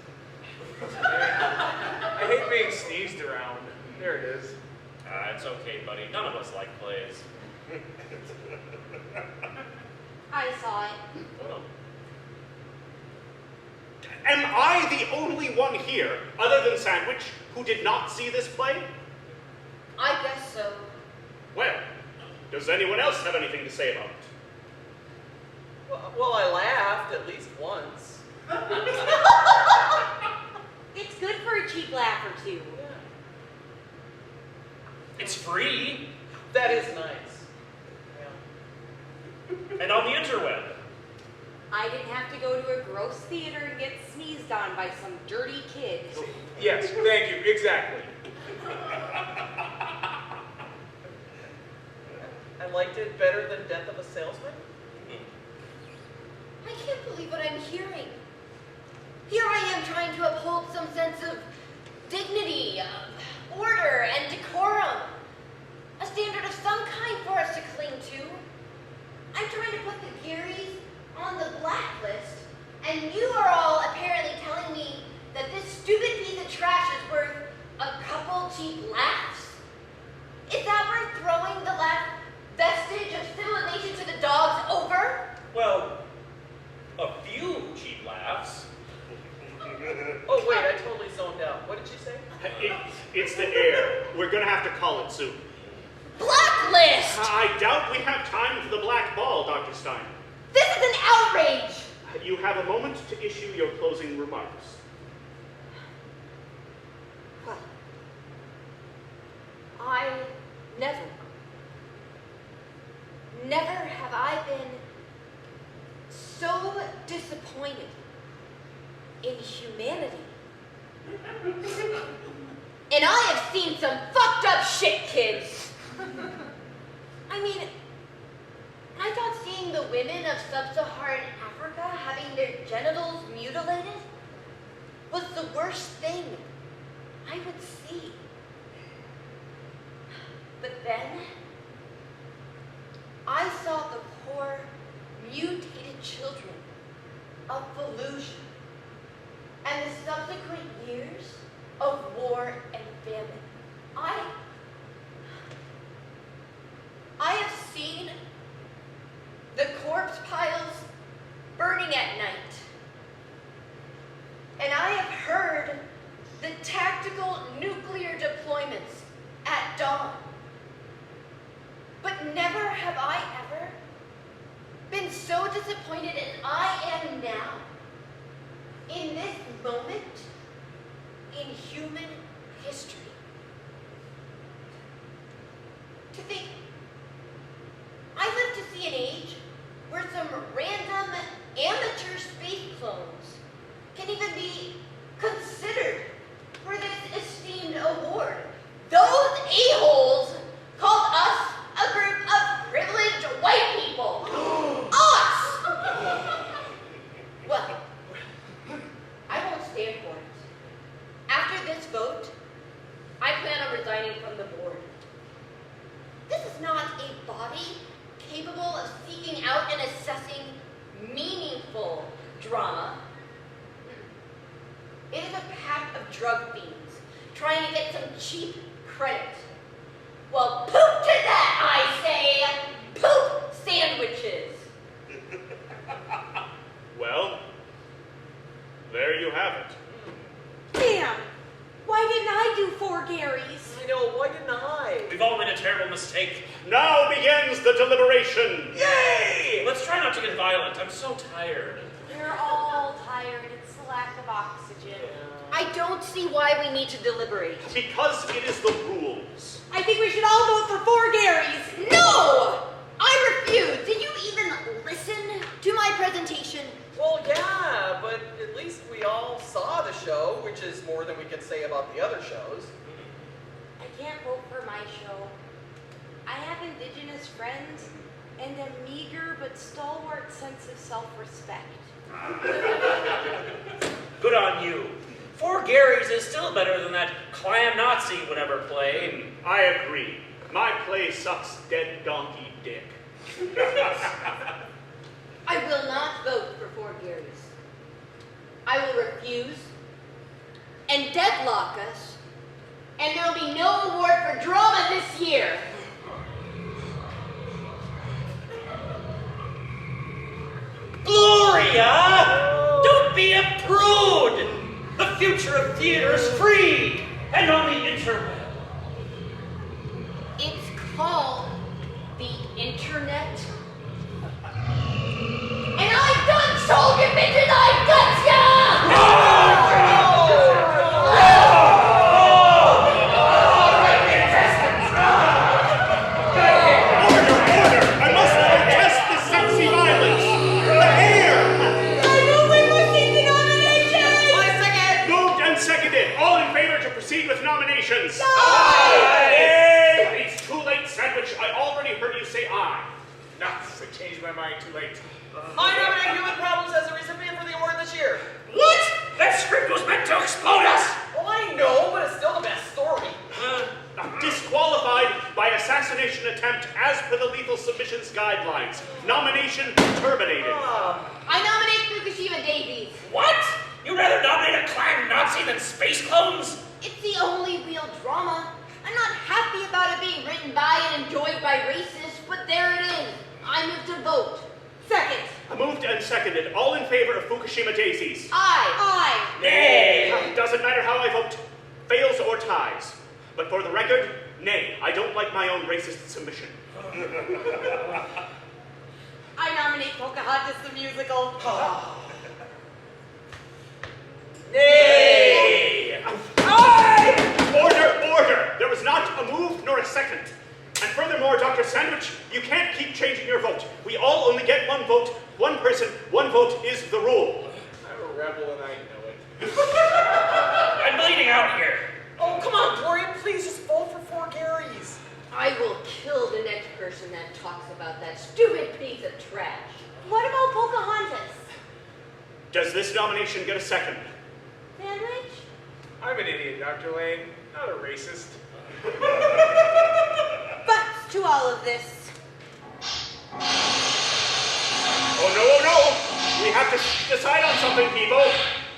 I hate being sneezed around. There it is. It's okay, buddy. None of us like plays. I saw it. Well, Am I the only one here, other than Sandwich, who did not see this play? I guess so. Well, does anyone else have anything to say about it? Well, I laughed at least once. It's good for a cheap laugh or two. Yeah. it's free. That is nice. Yeah. And on the interweb. I didn't have to go to a gross theater and get sneezed on by some dirty kid. Yes, thank you, exactly. I liked it better than Death of a Salesman. I can't believe what I'm hearing. Here I am trying to uphold some sense of dignity, order, and decorum. A standard of some kind for us to cling to. I'm trying to put the Garys on the blacklist, and you are all apparently telling me that this stupid piece of trash is worth a couple cheap laughs? Is that worth throwing the last vestige of civilization to the dogs over? Well, a few cheap laughs. Oh wait, I totally zoned out. What did you say? It's the air. We're gonna have to call it soon. Blacklist! I doubt we have time for the black ball, Dr. Stein. This is an outrage! You have a moment to issue your closing remarks. Well, I never have I been so disappointed in humanity. And I have seen some fucked up shit, kids. I mean, I thought seeing the women of sub-Saharan Africa having their genitals mutilated was the worst thing I would see. But then, I saw the poor, mutated children of Fallujah and the subsequent years of war and famine. I have seen the corpse piles burning at night. And I have heard the tactical nuclear deployments at dawn. But never have I ever been so disappointed as I am now in this moment in human history. To think, I live to see an age where some random amateur space clones can even be considered for this esteemed award. Those a-holes called us a group of privileged white people. Us! Well, I won't stand for it. After this vote, I plan on resigning from the board. This is not a body capable of seeking out and assessing meaningful drama. It is a pack of drug fiends trying to get some cheap credit. Well, poop to that, I say! Poop sandwiches! Well, there you have it. Damn! Why didn't I do 4 Garys? I know, why didn't I? We've all made a terrible mistake. Now begins the deliberation. Yay! Let's try not to get violent. I'm so tired. We're all tired. It's the lack of oxygen. I don't see why we need to deliberate. Because it is the rules. I think we should all vote for 4 Garys. No! I refuse! Did you even listen to my presentation? Well, yeah, but at least we all saw the show, which is more than we can say about the other shows. I can't vote for my show. I have indigenous friends and a meager but stalwart sense of self-respect. Good on you. 4 Garys is still better than that clam Nazi would ever play. I agree. My play sucks dead donkey dick. I will not vote for 4 Garys. I will refuse and deadlock us, and there will be no award for drama this year. Gloria! Don't be a prude! The future of theater is free and on the interweb. It's called the internet. And I've done told you bitches I got ya! Order! I must protest this changed my mind too late. I nominate Human Problems as the recipient for the award this year. What? That script was meant to explode us! Well, I know, but it's still the best story. Disqualified by assassination attempt as per the lethal submissions guidelines. Nomination terminated. I nominate Fukushima Davies. What? You'd rather nominate a clan Nazi than space clones? It's the only real drama. I'm not happy about it being written by and enjoyed by racists, but there it is. I move to vote. Second. Moved and seconded. All in favor of Fukushima Daisies. Aye. Nay! Doesn't matter how I vote. Fails or ties. But for the record, nay, I don't like my own racist submission. I nominate Pocahontas the musical. Nay! Order! There was not a move nor a second. And furthermore, Dr. Sandwich, you can't keep changing your vote. We all only get one vote. One person, one vote is the rule. I'm a rebel and I know it. I'm bleeding out here. Oh, come on, Gloria, please just vote for 4 Garys. I will kill the next person that talks about that stupid piece of trash. What about Pocahontas? Does this nomination get a second? Sandwich? I'm an idiot, Dr. Lane, not a racist. But to all of this, Oh no! We have to decide on something, people.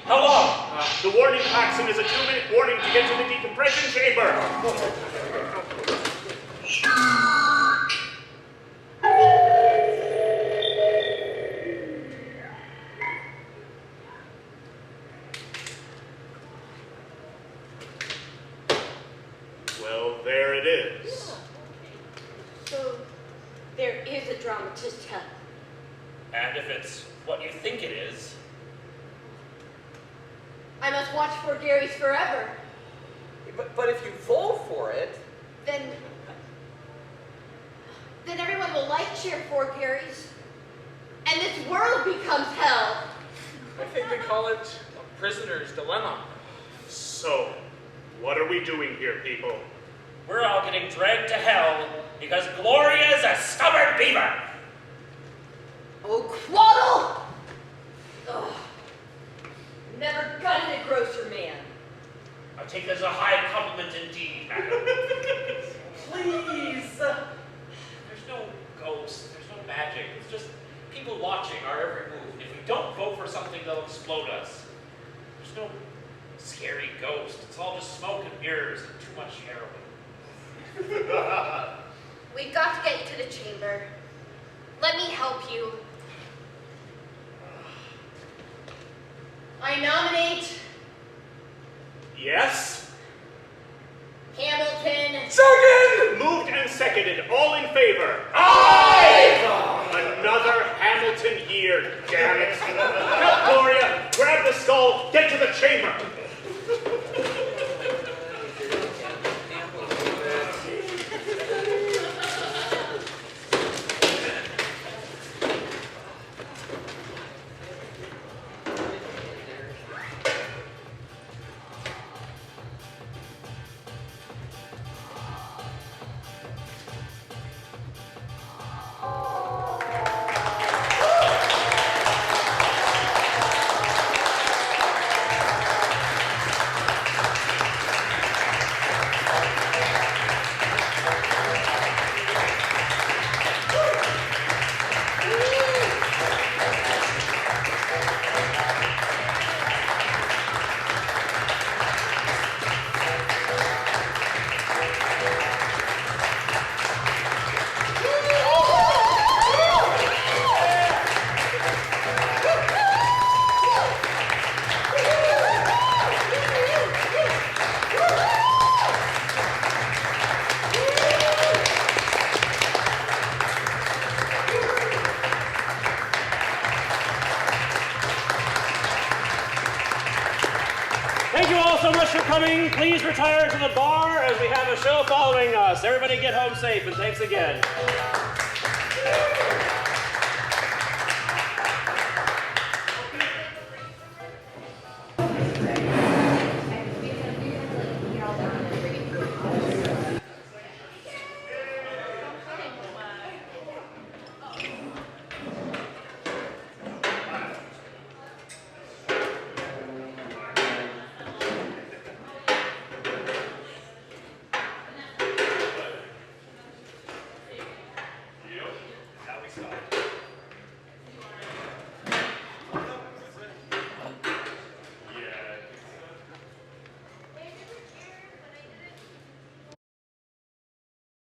How long? The warning klaxon is a 2-minute warning to get to the decompression chamber. Well, there it is. So, there is a drama to tell. And if it's what you think it is, I must watch for Gary's forever. But if you vote for it, Then everyone will cheer for Gary's. And this world becomes hell. I think they call it a prisoner's dilemma. So, what are we doing here, people? we're all getting dragged to hell because Gloria's a stubborn beaver. Oh, Quaddle! Ugh. Never gutted a grocer man. I take this as a high compliment indeed, madam. please. There's no ghosts, there's no magic. It's just people watching our every move. If we don't vote for something, they'll explode us. There's no scary ghost. It's all just smoke and mirrors and too much heroin. We've got to get you to the chamber. Let me help you. I nominate Yes? Hamilton. Second! Moved and seconded. All in favor? Aye! Another Hamilton year, damn it. Help, Gloria. Grab the skull. Get to the chamber. Thank you all so much for coming. Please retire to the bar as we have a show following us. Everybody get home safe, and thanks again.